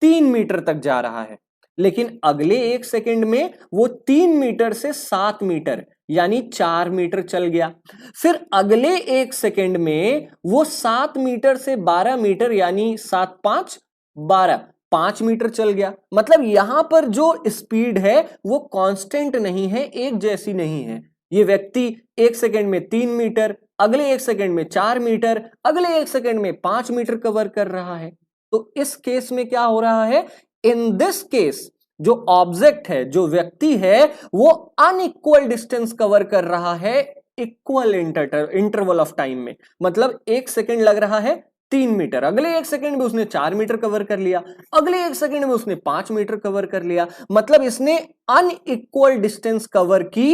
3 मीटर तक जा रहा है, लेकिन अगले 1 सेकेंड में वो 3 मीटर से 7 मीटर यानी 4 मीटर चल गया, फिर अगले 1 सेकेंड में वो 7 मीटर से 12 मीटर यानी 7 5 12 5 मीटर चल गया। मतलब यहां पर जो स्पीड है वो कांस्टेंट नहीं है, एक जैसी नहीं है। ये व्यक्ति 1 सेकेंड में 3 मीटर, अगले 1 सेकेंड में 4 मीटर, अगले 1 सेकेंड में 5 मीटर कवर कर रहा है। तो इस केस में क्या हो रहा है? इन दिस केस जो ऑब्जेक्ट है, जो व्यक्ति है, वो अनइक्वल डिस्टेंस कवर कर रहा है इक्वल इंटरवल ऑफ टाइम में। मतलब 1 सेकेंड लग रहा है 3 मीटर, अगले 1 सेकंड में उसने 4 मीटर कवर कर लिया, अगले 1 सेकंड में उसने 5 मीटर कवर कर लिया। मतलब इसने अनइक्वल डिस्टेंस कवर की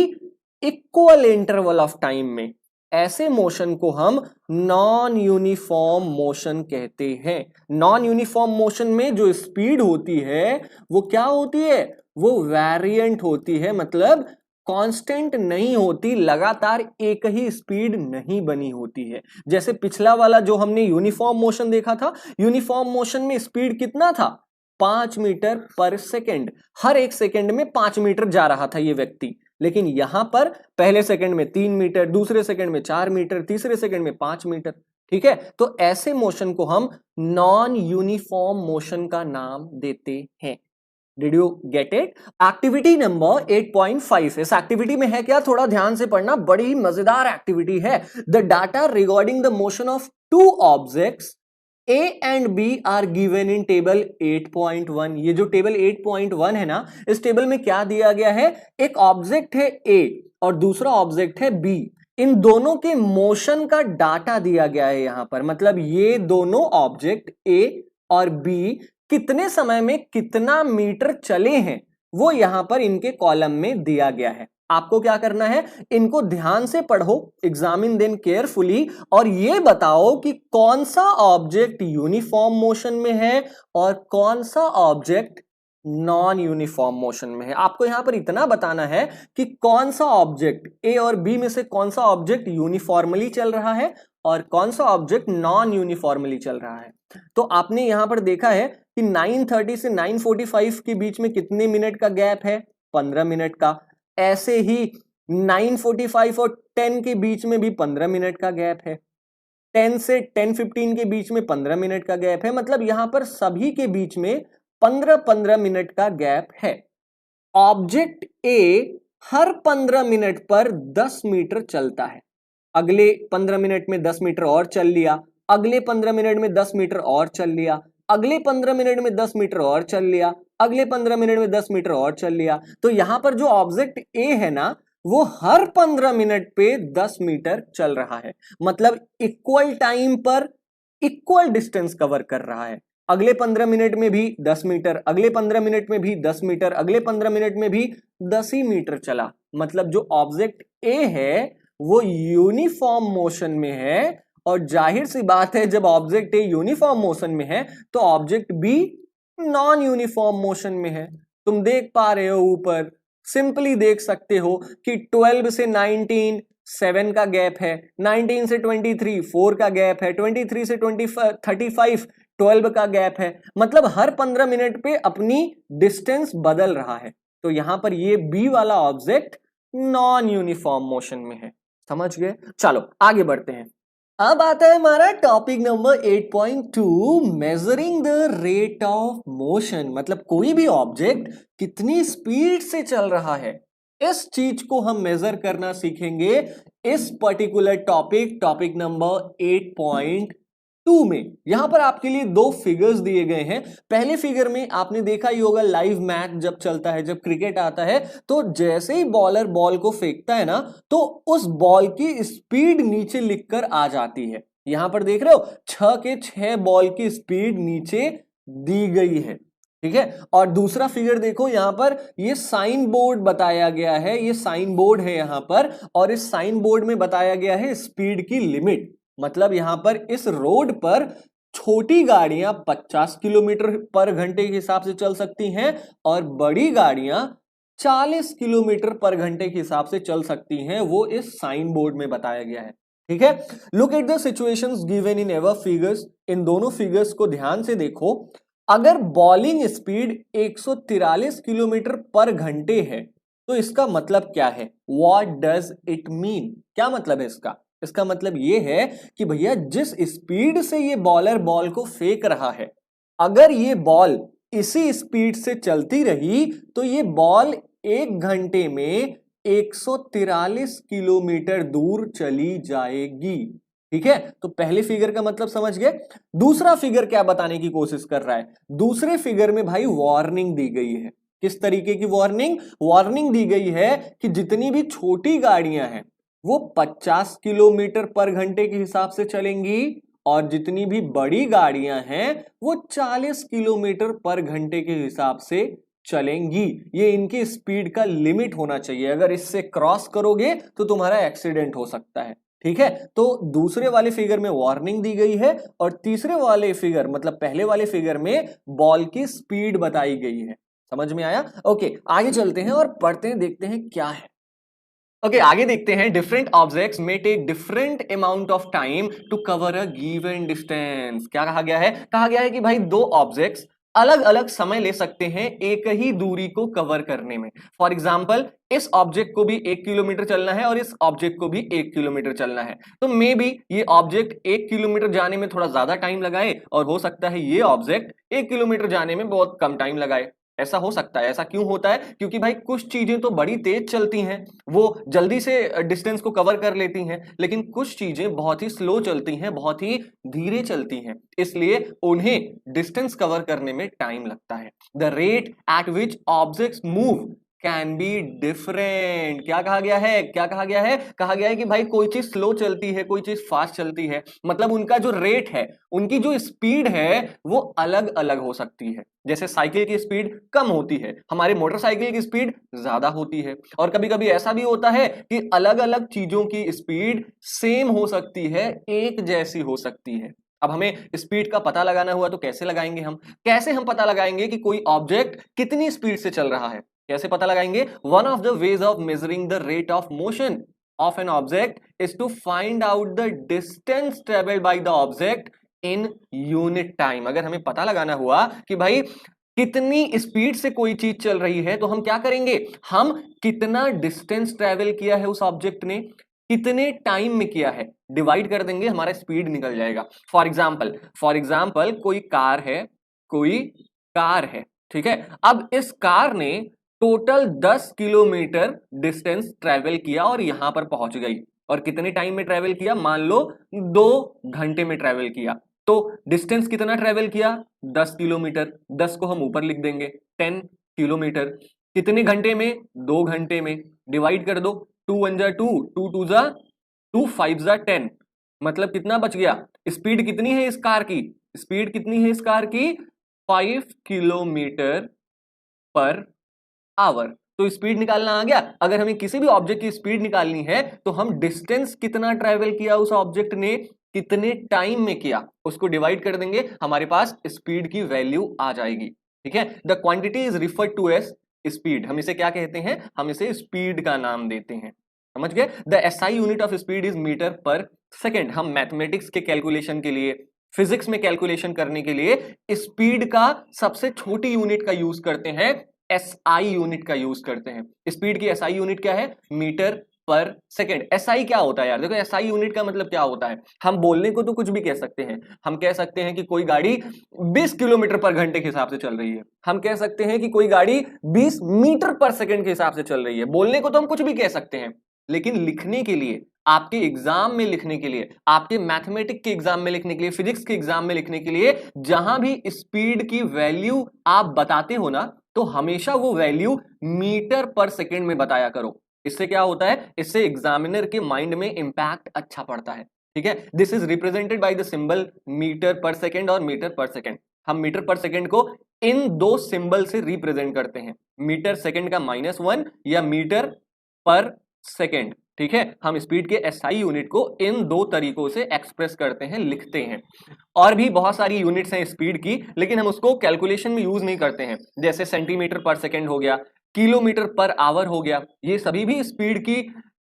इक्वल इंटरवल ऑफ टाइम में। ऐसे मोशन को हम नॉन यूनिफॉर्म मोशन कहते हैं। नॉन यूनिफॉर्म मोशन में जो स्पीड होती है वो क्या होती है, वो वेरिएंट होती है, मतलब कांस्टेंट नहीं होती, लगातार एक ही स्पीड नहीं बनी होती है। जैसे पिछला वाला जो हमने यूनिफॉर्म मोशन देखा था, यूनिफॉर्म मोशन में स्पीड कितना था, 5 मीटर पर सेकेंड, हर 1 सेकेंड में 5 मीटर जा रहा था ये व्यक्ति। लेकिन यहां पर पहले सेकंड में 3 मीटर, दूसरे सेकंड में 4 मीटर, तीसरे सेकंड में 5 मीटर। ठीक है, तो ऐसे मोशन को हम नॉन यूनिफॉर्म मोशन का नाम देते हैं। Did you get it? Activity number 8.5, इस एक्टिविटी में है क्या, थोड़ा ध्यान से पढ़ना, बड़ी मजेदार एक्टिविटी है। The data regarding the motion of 2 objects A and B are given in table 8.1। ये जो टेबल 8.1 है ना, इस टेबल में क्या दिया गया है, एक ऑब्जेक्ट है A और दूसरा ऑब्जेक्ट है B, इन दोनों के मोशन का डाटा दिया गया है यहां पर। मतलब ये दोनों ऑब्जेक्ट A और B कितने समय में कितना मीटर चले हैं वो यहां पर इनके कॉलम में दिया गया है। आपको क्या करना है, इनको ध्यान से पढ़ो, एग्जामिन देम केयरफुली, और ये बताओ कि कौन सा ऑब्जेक्ट यूनिफॉर्म मोशन में है और कौन सा ऑब्जेक्ट नॉन यूनिफॉर्म मोशन में है। आपको यहां पर इतना बताना है कि कौन सा ऑब्जेक्ट ए और बी में से कौन सा ऑब्जेक्ट यूनिफॉर्मली चल रहा है और कौन सा ऑब्जेक्ट नॉन यूनिफॉर्मली चल रहा है। तो आपने यहां पर देखा है कि 9:30 से 9:45 के बीच में कितने मिनट का गैप है, 15 मिनट का। ऐसे ही 9:45 और 10 के बीच में भी 15 मिनट का गैप है, 10 से 10:15 के बीच में 15 मिनट का गैप है। मतलब यहां पर सभी के बीच में 15-15 मिनट का गैप है। ऑब्जेक्ट ए हर 15 मिनट पर 10 मीटर चलता है, अगले 15 मिनट में 10 मीटर और चल लिया, अगले 15 मिनट में 10 मीटर और चल लिया, अगले 15 मिनट में 10 मीटर और चल लिया, अगले 15 मिनट में 10 मीटर और चल लिया। तो यहां पर जो ऑब्जेक्ट ए है ना, वो हर 15 मिनट पे 10 मीटर चल रहा है। मतलब इक्वल टाइम पर इक्वल डिस्टेंस कवर कर रहा है। अगले 15 मिनट में भी 10 मीटर, अगले 15 मिनट में भी 10 मीटर, अगले 15 मिनट में भी 10 ही मीटर चला। मतलब जो ऑब्जेक्ट ए है वो यूनिफॉर्म मोशन में है, और जाहिर सी बात है जब ऑब्जेक्ट ए यूनिफॉर्म मोशन में है तो object B non uniform motion में है। तुम देख पा रहे हो ऊपर, सिंपली देख सकते हो कि 12 से 19 7 का गैप है, 19 से 23 4 का गैप है, 23 से 35 12 का गैप है। मतलब हर 15 मिनट पे अपनी डिस्टेंस बदल रहा है। तो यहां पर ये बी वाला ऑब्जेक्ट नॉन यूनिफॉर्म मोशन में है। समझ गए? चलो आगे बढ़ते हैं। अब आता है हमारा topic number 8.2, measuring the rate of motion. मतलब कोई भी ऑब्जेक्ट कितनी स्पीड से चल रहा है, इस चीज को हम मेजर करना सीखेंगे इस पर्टिकुलर टॉपिक नंबर 8.2 में। यहां पर आपके लिए 2 फिगर्स दिए गए हैं। पहले फिगर में आपने देखा ही होगा, लाइव मैच जब चलता है, जब क्रिकेट आता है, तो जैसे ही बॉलर बॉल को फेंकता है ना, तो उस बॉल की स्पीड नीचे लिखकर आ जाती है। यहां पर देख रहे हो 6 के 6 बॉल की स्पीड नीचे दी गई है। ठीक है, और दूसरा फिगर देखो, यहां पर ये साइन बोर्ड बताया गया है, ये साइन बोर्ड है यहां पर, और इस साइन बोर्ड में बताया गया है स्पीड की लिमिट। मतलब यहां पर इस रोड पर छोटी गाड़ियां 50 किलोमीटर पर घंटे के हिसाब से चल सकती हैं और बड़ी गाड़ियां 40 किलोमीटर पर घंटे के हिसाब से चल सकती हैं। वो इस साइन बोर्ड में बताया गया है। ठीक है, look at the situations given in ever figures. इन दोनों फिगर्स को ध्यान से देखो। अगर बॉलिंग स्पीड 143 किलोमीटर पर घंटे है तो इसका मतलब क्या है? What does it mean? क्या मतलब है इसका? इसका मतलब यह है कि भैया जिस स्पीड से ये बॉलर बॉल को फेंक रहा है, अगर ये बॉल इसी स्पीड से चलती रही तो ये बॉल 1 घंटे में 143 किलोमीटर दूर चली जाएगी। ठीक है, तो पहले फिगर का मतलब समझ गए। दूसरा फिगर क्या बताने की कोशिश कर रहा है? दूसरे फिगर में भाई वार्निंग दी गई है। किस तरीके की वार्निंग? वार्निंग दी गई है कि जितनी भी छोटी गाड़ियां हैं वो 50 किलोमीटर पर घंटे के हिसाब से चलेंगी, और जितनी भी बड़ी गाड़ियां हैं वो 40 किलोमीटर पर घंटे के हिसाब से चलेंगी। ये इनकी स्पीड का लिमिट होना चाहिए, अगर इससे क्रॉस करोगे तो तुम्हारा एक्सीडेंट हो सकता है। ठीक है, तो दूसरे वाले फिगर में वार्निंग दी गई है और तीसरे वाले फिगर मतलब पहले वाले फिगर में बॉल की स्पीड बताई गई है। समझ में आया? ओके, आगे चलते हैं और पढ़ते हैं, देखते हैं क्या है। ओके, आगे देखते हैं। Different objects may take different amount of time to cover a given distance. क्या कहा गया है? कहा गया है कि भाई दो ऑब्जेक्ट्स अलग अलग समय ले सकते हैं एक ही दूरी को कवर करने में। फॉर एग्जाम्पल, इस ऑब्जेक्ट को भी 1 किलोमीटर चलना है और इस ऑब्जेक्ट को भी 1 किलोमीटर चलना है, तो मे बी ये ऑब्जेक्ट 1 किलोमीटर जाने में थोड़ा ज्यादा टाइम लगाए और हो सकता है ये ऑब्जेक्ट 1 किलोमीटर जाने में बहुत कम टाइम लगाए। ऐसा हो सकता है। ऐसा क्यों होता है? क्योंकि भाई कुछ चीजें तो बड़ी तेज चलती हैं, वो जल्दी से डिस्टेंस को कवर कर लेती हैं, लेकिन कुछ चीजें बहुत ही स्लो चलती हैं, बहुत ही धीरे चलती हैं, इसलिए उन्हें डिस्टेंस कवर करने में टाइम लगता है। The rate at which objects move can be different. क्या कहा गया है? क्या कहा गया है? कहा गया है कि भाई कोई चीज स्लो चलती है, कोई चीज फास्ट चलती है, मतलब उनका जो रेट है, उनकी जो स्पीड है वो अलग अलग हो सकती है। जैसे साइकिल की स्पीड कम होती है, हमारे मोटरसाइकिल की स्पीड ज्यादा होती है, और कभी कभी ऐसा भी होता है कि अलग अलग चीजों की स्पीड सेम हो सकती है, एक जैसी हो सकती है। अब हमें स्पीड का पता लगाना हुआ तो कैसे लगाएंगे? हम कैसे पता लगाएंगे कि कोई ऑब्जेक्ट कितनी स्पीड से चल रहा है? कैसे पता लगाएंगे? One of the ways of measuring the rate of motion of an object is to find out the distance travelled by the object in unit time. अगर हमें पता लगाना हुआ कि भाई कितनी स्पीड से कोई चीज चल रही है, तो हम क्या करेंगे? हम कितना डिस्टेंस ट्रेवल किया है उस ऑब्जेक्ट ने, कितने टाइम में किया है, डिवाइड कर देंगे, हमारा स्पीड निकल जाएगा। फॉर एग्जाम्पल कोई कार है, ठीक है। अब इस कार ने टोटल 10 किलोमीटर डिस्टेंस ट्रेवल किया और यहां पर पहुंच गई, और कितने टाइम में ट्रेवल किया? मान लो 2 घंटे में ट्रेवल किया। तो डिस्टेंस कितना ट्रेवल किया? 10 किलोमीटर। 10 को हम ऊपर लिख देंगे, 10 किलोमीटर। कितने घंटे में? 2 घंटे में। डिवाइड कर दो, 2 1 जा 2, 2 2 जा 2, 5 जा 10, मतलब कितना बच गया? स्पीड कितनी है इस कार की? स्पीड कितनी है इस कार की? 5 किलोमीटर पर आवर। तो स्पीड निकालना आ गया। अगर हमें किसी भी ऑब्जेक्ट की स्पीड निकालनी है तो हम डिस्टेंस कितना ट्रेवल किया उस ऑब्जेक्ट ने, कितने टाइम में किया, उसको डिवाइड कर देंगे, हमारे पास स्पीड की वैल्यू आ जाएगी। ठीक है, the quantity is referred to as speed. हम इसे क्या कहते हैं? हम इसे स्पीड का नाम देते हैं। समझ गए? The SI unit of speed is metre per second. हम मैथमेटिक्स के कैलकुलेशन के लिए, फिजिक्स में कैलकुलेशन करने के लिए स्पीड का सबसे छोटी यूनिट का यूज करते हैं, एसआई यूनिट का यूज करते हैं। स्पीड की एसआई यूनिट क्या है? Metre per second. एसआई क्या होता है यार? देखो, एसआई यूनिट का मतलब क्या होता है? हम बोलने को तो कुछ भी कह सकते हैं। हम कह सकते हैं कि कोई गाड़ी 20 किलोमीटर पर घंटे के हिसाब से चल रही है, हम कह सकते हैं कि कोई गाड़ी 20 मीटर पर सेकेंड के हिसाब से चल रही है। बोलने को तो हम कुछ भी कह सकते हैं, लेकिन लिखने के लिए, आपके एग्जाम में लिखने के लिए, आपके मैथमेटिक्स के एग्जाम में लिखने के लिए, फिजिक्स के एग्जाम में लिखने के लिए, जहां भी स्पीड की वैल्यू आप बताते हो ना, तो हमेशा वो वैल्यू मीटर पर सेकेंड में बताया करो। इससे क्या होता है? इससे एग्जामिनर के माइंड में इंपैक्ट अच्छा पड़ता है। ठीक है, this is represented by the symbol metre per second और मीटर पर सेकेंड। हम मीटर पर सेकेंड को इन दो सिंबल से रिप्रेजेंट करते हैं, मीटर सेकेंड का -1 या मीटर पर सेकेंड। ठीक है, हम स्पीड के एसआई यूनिट को इन दो तरीकों से एक्सप्रेस करते हैं, लिखते हैं। और भी बहुत सारी यूनिट्स हैं स्पीड की, लेकिन हम उसको कैलकुलेशन में यूज नहीं करते हैं। जैसे सेंटीमीटर पर सेकेंड हो गया, किलोमीटर पर आवर हो गया, ये सभी भी स्पीड की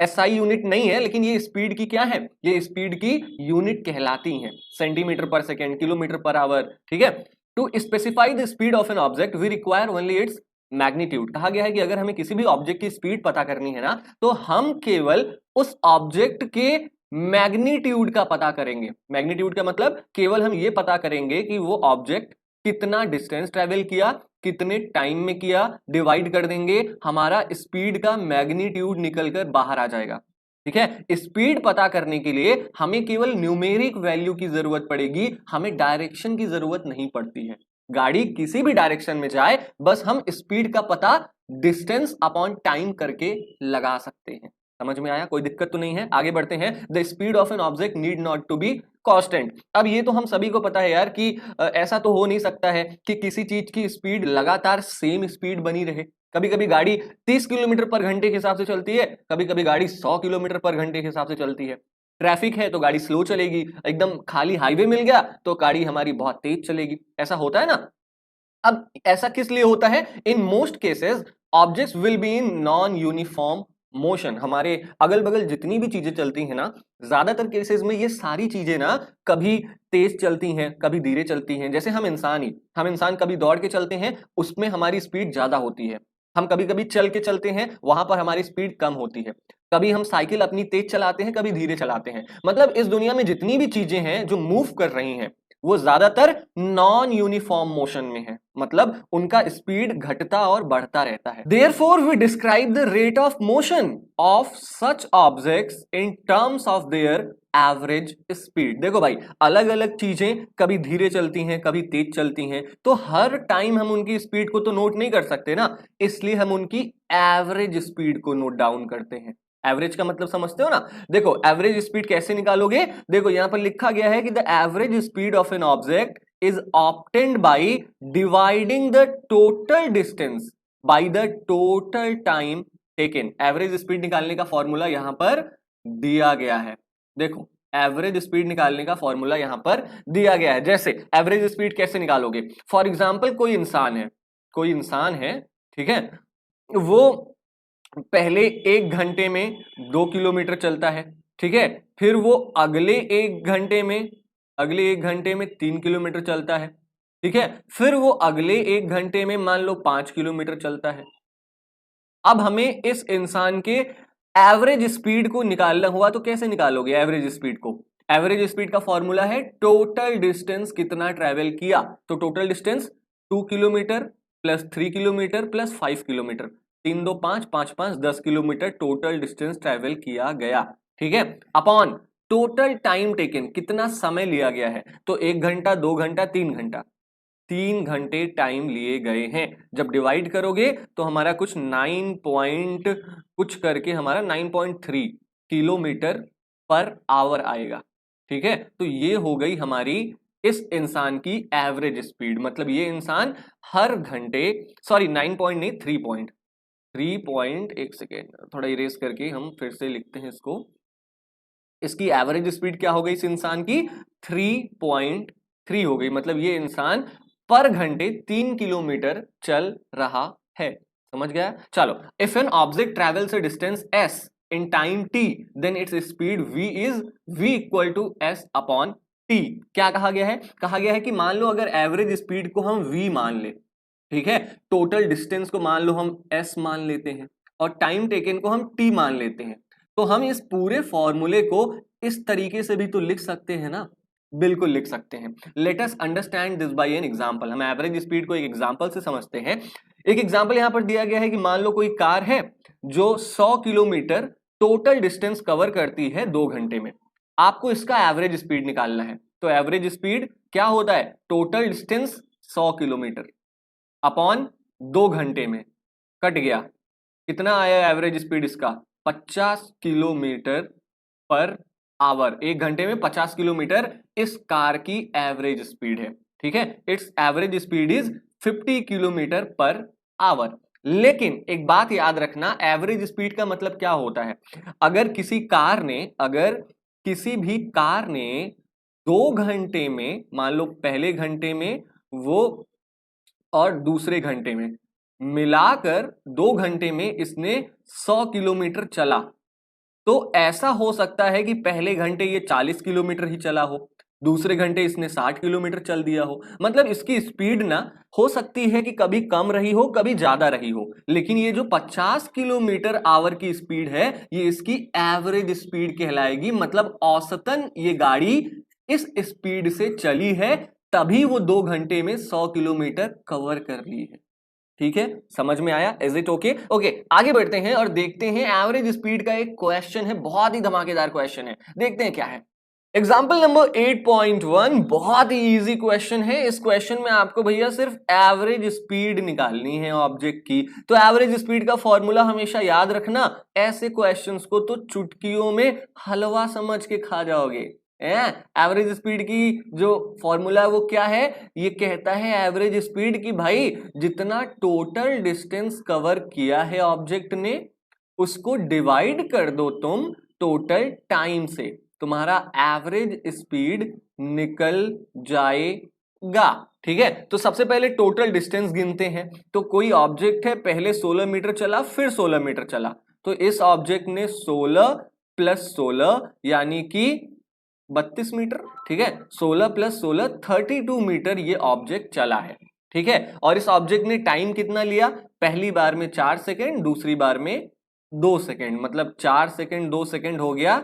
एसआई यूनिट नहीं है, लेकिन ये स्पीड की क्या है? ये स्पीड की यूनिट कहलाती हैं, सेंटीमीटर पर सेकेंड, किलोमीटर पर आवर। ठीक है, to specify the speed of an object we require only its magnitude. कहा गया है कि अगर हमें किसी भी ऑब्जेक्ट की स्पीड पता करनी है ना, तो हम केवल उस ऑब्जेक्ट के मैग्नीट्यूड का पता करेंगे। मैग्नीट्यूड का मतलब केवल हम ये पता करेंगे कि वो ऑब्जेक्ट कितना डिस्टेंस ट्रेवल किया, कितने टाइम में किया, डिवाइड कर देंगे, हमारा स्पीड का मैग्नीट्यूड निकलकर बाहर आ जाएगा। ठीक है, स्पीड पता करने के लिए हमें केवल न्यूमेरिक वैल्यू की जरूरत पड़ेगी, हमें डायरेक्शन की जरूरत नहीं पड़ती है। गाड़ी किसी भी डायरेक्शन में जाए, बस हम स्पीड का पता डिस्टेंस अपॉन टाइम करके लगा सकते हैं। समझ में आया? कोई दिक्कत तो नहीं है? आगे बढ़ते हैं। The speed of an object need not to be constant. अब ये तो हम सभी को पता है यार कि ऐसा तो हो नहीं सकता है कि किसी चीज की स्पीड लगातार सेम स्पीड बनी रहे। कभी कभी गाड़ी 30 किलोमीटर पर घंटे के हिसाब से चलती है, कभी कभी गाड़ी 100 किलोमीटर पर घंटे के हिसाब से चलती है। ट्रैफिक है तो गाड़ी स्लो चलेगी, एकदम खाली हाईवे मिल गया तो गाड़ी हमारी बहुत तेज चलेगी। ऐसा होता है ना? अब ऐसा किस लिए होता है? In most cases objects will be in non uniform motion. हमारे अगल बगल जितनी भी चीजें चलती हैं ना, ज्यादातर केसेस में ये सारी चीजें ना कभी तेज चलती हैं, कभी धीरे चलती हैं। जैसे हम इंसान कभी दौड़ के चलते हैं, उसमें हमारी स्पीड ज्यादा होती है। हम कभी कभी चल के चलते हैं, वहां पर हमारी स्पीड कम होती है। कभी हम साइकिल अपनी तेज चलाते हैं, कभी धीरे चलाते हैं। मतलब इस दुनिया में जितनी भी चीजें हैं जो मूव कर रही हैं, वो ज्यादातर नॉन यूनिफॉर्म मोशन में है। मतलब उनका स्पीड घटता और बढ़ता रहता है। Therefore we describe the rate of motion of such objects in terms of their average speed. देखो भाई, अलग अलग चीजें कभी धीरे चलती हैं, कभी तेज चलती हैं, तो हर टाइम हम उनकी स्पीड को तो नोट नहीं कर सकते ना, इसलिए हम उनकी एवरेज स्पीड को नोट डाउन करते हैं। एवरेज का मतलब समझते हो ना? देखो एवरेज स्पीड कैसे निकालोगे? देखो यहां पर लिखा गया है कि the average speed of an object is obtained by dividing the total distance by the total time taken. Average speed निकालने का फॉर्मूला यहां पर दिया गया है। देखो एवरेज स्पीड निकालने का फॉर्मूला यहां पर दिया गया है। जैसे एवरेज स्पीड कैसे निकालोगे? फॉर एग्जाम्पल कोई इंसान है, ठीक है, वो पहले 1 घंटे में 2 किलोमीटर चलता है, ठीक है, फिर वो अगले एक घंटे में 3 किलोमीटर चलता है, ठीक है, फिर वो अगले 1 घंटे में मान लो 5 किलोमीटर चलता है। अब हमें इस इंसान के एवरेज स्पीड को निकालना हुआ तो कैसे निकालोगे एवरेज स्पीड को? एवरेज स्पीड का फॉर्मूला है टोटल डिस्टेंस कितना ट्रेवल किया। तो total distance 2 kilometre plus 3 kilometre plus 5 kilometre, 3 2 5 5 5 10 kilometre total distance travel किया गया, ठीक है, अपॉन टोटल टाइम टेकन, कितना समय लिया गया है। तो 1 घंटा, 2 घंटा, 3 घंटा, 3 घंटे टाइम लिए गए हैं। जब डिवाइड करोगे तो हमारा कुछ 9 पॉइंट कुछ करके हमारा 9.3 किलोमीटर पर आवर आएगा, ठीक है। तो ये हो गई हमारी इस इंसान की एवरेज स्पीड। मतलब ये इंसान हर घंटे, सॉरी 9 पॉइंट नहीं, 3 पॉइंट, एक सेकेंड थोड़ा इरेज करके हम फिर से लिखते हैं इसको। इसकी एवरेज स्पीड क्या हो गई इस इंसान की? 3.3 हो गई। मतलब ये इंसान पर घंटे 3 किलोमीटर चल रहा है। समझ गया? चलो, if an object travels a distance s in time t, then its speed v is v equal to s upon t। क्या कहा गया है? कहा गया है कि मान लो अगर एवरेज स्पीड को हम v मान ले, ठीक है, टोटल डिस्टेंस को मान लो हम s मान लेते हैं और टाइम टेकन को हम t मान लेते हैं, तो हम इस पूरे फॉर्मूले को इस तरीके से भी तो लिख सकते हैं ना। बिल्कुल लिख सकते हैं। Let us understand this by an example. हम एवरेज स्पीड को एक एग्जांपल से समझते हैं। एक एग्जांपल यहां पर दिया गया है कि मान लो कोई कार है जो 100 किलोमीटर टोटल डिस्टेंस कवर करती है 2 घंटे में। आपको इसका एवरेज स्पीड निकालना है। तो एवरेज स्पीड क्या होता है? टोटल डिस्टेंस 100 किलोमीटर अपॉन 2 घंटे में, कट गया, कितना आया एवरेज स्पीड इसका? 50 किलोमीटर पर आवर। 1 घंटे में 50 किलोमीटर इस कार की एवरेज स्पीड है, ठीक है। It's average speed is 50 kilometre per hour. लेकिन एक बात याद रखना, एवरेज स्पीड का मतलब क्या होता है? अगर किसी भी कार ने 2 घंटे में, मान लो पहले घंटे में वो और दूसरे घंटे में मिलाकर 2 घंटे में इसने 100 किलोमीटर चला, तो ऐसा हो सकता है कि पहले घंटे ये 40 किलोमीटर ही चला हो, दूसरे घंटे इसने 60 किलोमीटर चल दिया हो। मतलब इसकी स्पीड ना हो सकती है कि कभी कम रही हो, कभी ज्यादा रही हो, लेकिन ये जो 50 किलोमीटर आवर की स्पीड है, ये इसकी एवरेज स्पीड कहलाएगी। मतलब औसतन ये गाड़ी इस स्पीड से चली है, तभी वो 2 घंटे में 100 किलोमीटर कवर कर ली है। ठीक है, समझ में आया? Is it okay? ओके, आगे बढ़ते हैं और देखते हैं एवरेज स्पीड का एक क्वेश्चन है, बहुत ही धमाकेदार क्वेश्चन है। देखते हैं क्या है। एग्जाम्पल नंबर 8.1 बहुत ही इजी क्वेश्चन है। इस क्वेश्चन में आपको भैया सिर्फ एवरेज स्पीड निकालनी है ऑब्जेक्ट की। तो एवरेज स्पीड का फॉर्मूला हमेशा याद रखना, ऐसे क्वेश्चंस को तो चुटकियों में हलवा समझ के खा जाओगे। एवरेज स्पीड की जो फॉर्मूला है वो क्या है, ये कहता है एवरेज स्पीड की भाई जितना टोटल डिस्टेंस कवर किया है ऑब्जेक्ट ने उसको डिवाइड कर दो तुम टोटल टाइम से, तुम्हारा एवरेज स्पीड निकल जाएगा। ठीक है, तो सबसे पहले टोटल डिस्टेंस गिनते हैं। तो कोई ऑब्जेक्ट है, पहले 16 मीटर चला फिर 16 मीटर चला, तो इस ऑब्जेक्ट ने 16 प्लस 16 यानी कि 32 मीटर। ठीक है, 16 प्लस 16 32 मीटर ये ऑब्जेक्ट चला है। ठीक है, और इस ऑब्जेक्ट ने टाइम कितना लिया, पहली बार में 4 सेकेंड, दूसरी बार में 2 सेकेंड, मतलब 4 सेकेंड 2 सेकेंड हो गया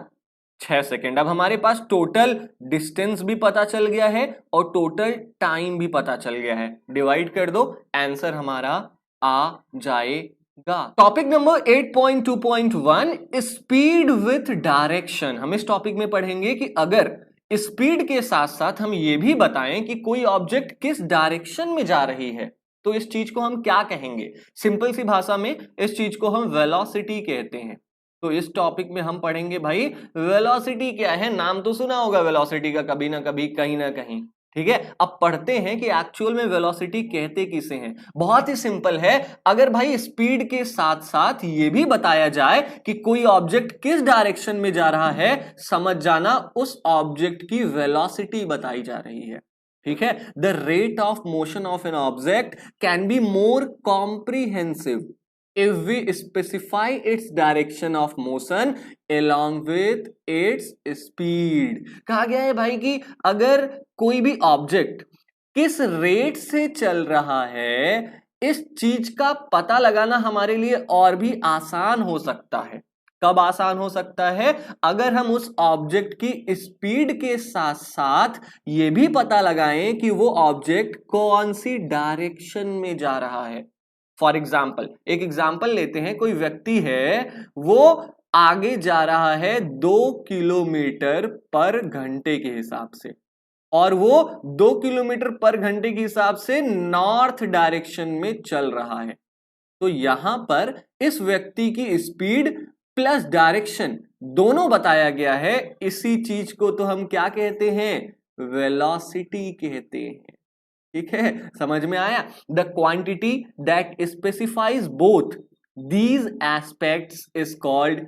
6 सेकेंड। अब हमारे पास टोटल डिस्टेंस भी पता चल गया है और टोटल टाइम भी पता चल गया है, डिवाइड कर दो, आंसर हमारा आ जाएगा। Topic number 8.2.1 speed with direction. हम इस टॉपिक में पढ़ेंगे कि अगर स्पीड के साथ साथ हम ये भी बताएं कि कोई ऑब्जेक्ट किस डायरेक्शन में जा रही है तो इस चीज को हम क्या कहेंगे। सिंपल सी भाषा में इस चीज को हम वेलोसिटी कहते हैं। तो इस टॉपिक में हम पढ़ेंगे भाई वेलोसिटी क्या है। नाम तो सुना होगा वेलोसिटी का कभी ना कभी, कहीं ना कहीं। ठीक है, अब पढ़ते हैं कि एक्चुअल में वेलोसिटी कहते किसे हैं। बहुत ही सिंपल है, अगर भाई स्पीड के साथ साथ ये भी बताया जाए कि कोई ऑब्जेक्ट किस डायरेक्शन में जा रहा है, समझ जाना उस ऑब्जेक्ट की वेलोसिटी बताई जा रही है। ठीक है, the rate of motion of an object can be more comprehensive if we specify its direction of motion along with its speed। कहा गया है भाई कि अगर कोई भी ऑब्जेक्ट किस रेट से चल रहा है, इस चीज का पता लगाना हमारे लिए और भी आसान हो सकता है। कब आसान हो सकता है, अगर हम उस ऑब्जेक्ट की स्पीड के साथ साथ ये भी पता लगाएं कि वो ऑब्जेक्ट कौन सी डायरेक्शन में जा रहा है। फॉर एग्जाम्पल, एक एग्जाम्पल लेते हैं, कोई व्यक्ति है वो आगे जा रहा है 2 किलोमीटर पर घंटे के हिसाब से, और वो 2 किलोमीटर पर घंटे के हिसाब से नॉर्थ डायरेक्शन में चल रहा है। तो यहां पर इस व्यक्ति की स्पीड प्लस डायरेक्शन दोनों बताया गया है। इसी चीज को तो हम क्या कहते हैं, वेलोसिटी कहते हैं। ठीक है, समझ में आया। The quantity that specifies both these aspects is called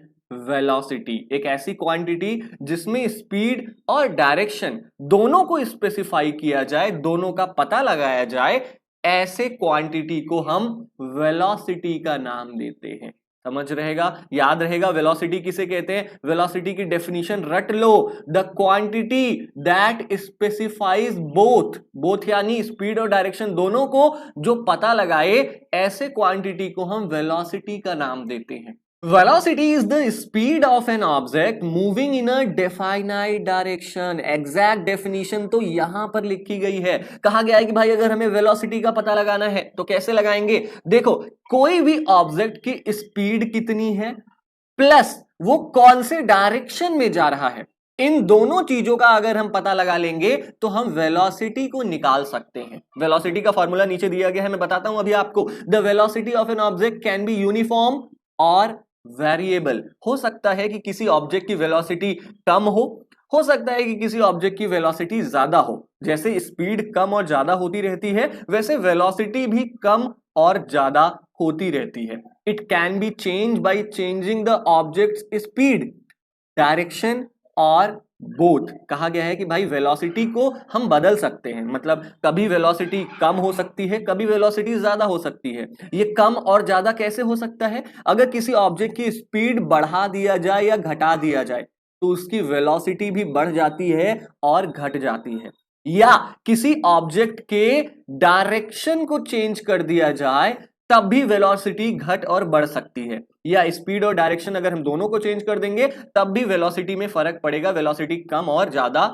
velocity. एक ऐसी क्वांटिटी जिसमें स्पीड और डायरेक्शन दोनों को स्पेसिफाई किया जाए, दोनों का पता लगाया जाए, ऐसे क्वांटिटी को हम वेलोसिटी का नाम देते हैं। समझ रहेगा, याद रहेगा वेलोसिटी किसे कहते हैं। वेलोसिटी की डेफिनेशन रट लो, the quantity that specifies both यानी स्पीड और डायरेक्शन दोनों को जो पता लगाए, ऐसे क्वांटिटी को हम वेलोसिटी का नाम देते हैं। Velocity is the speed of an object moving in a definite direction। Exact definition तो यहां पर लिखी गई है। कहा गया है कि भाई अगर हमें वेलोसिटी का पता लगाना है तो कैसे लगाएंगे। देखो, कोई भी ऑब्जेक्ट की स्पीड कितनी है प्लस वो कौन से डायरेक्शन में जा रहा है, इन दोनों चीजों का अगर हम पता लगा लेंगे तो हम वेलोसिटी को निकाल सकते हैं। वेलोसिटी का फॉर्मूला नीचे दिया गया है, मैं बताता हूं अभी आपको। The velocity of an object can be uniform और वेरिएबल। हो सकता है कि किसी ऑब्जेक्ट की वेलोसिटी कम हो सकता है कि किसी ऑब्जेक्ट की वेलोसिटी ज्यादा हो। जैसे स्पीड कम और ज्यादा होती रहती है, वैसे वेलोसिटी भी कम और ज्यादा होती रहती है। It can be change by changing the object speed, direction और बोथ। कहा गया है कि भाई वेलोसिटी को हम बदल सकते हैं, मतलब कभी वेलोसिटी कम हो सकती है, कभी वेलोसिटी ज्यादा हो सकती है। ये कम और ज्यादा कैसे हो सकता है, अगर किसी ऑब्जेक्ट की स्पीड बढ़ा दिया जाए या घटा दिया जाए तो उसकी वेलोसिटी भी बढ़ जाती है और घट जाती है। या किसी ऑब्जेक्ट के डायरेक्शन को चेंज कर दिया जाए तब भी वेलोसिटी घट और बढ़ सकती है। या स्पीड और डायरेक्शन अगर हम दोनों को चेंज कर देंगे तब भी वेलोसिटी में फर्क पड़ेगा, वेलोसिटी कम और ज्यादा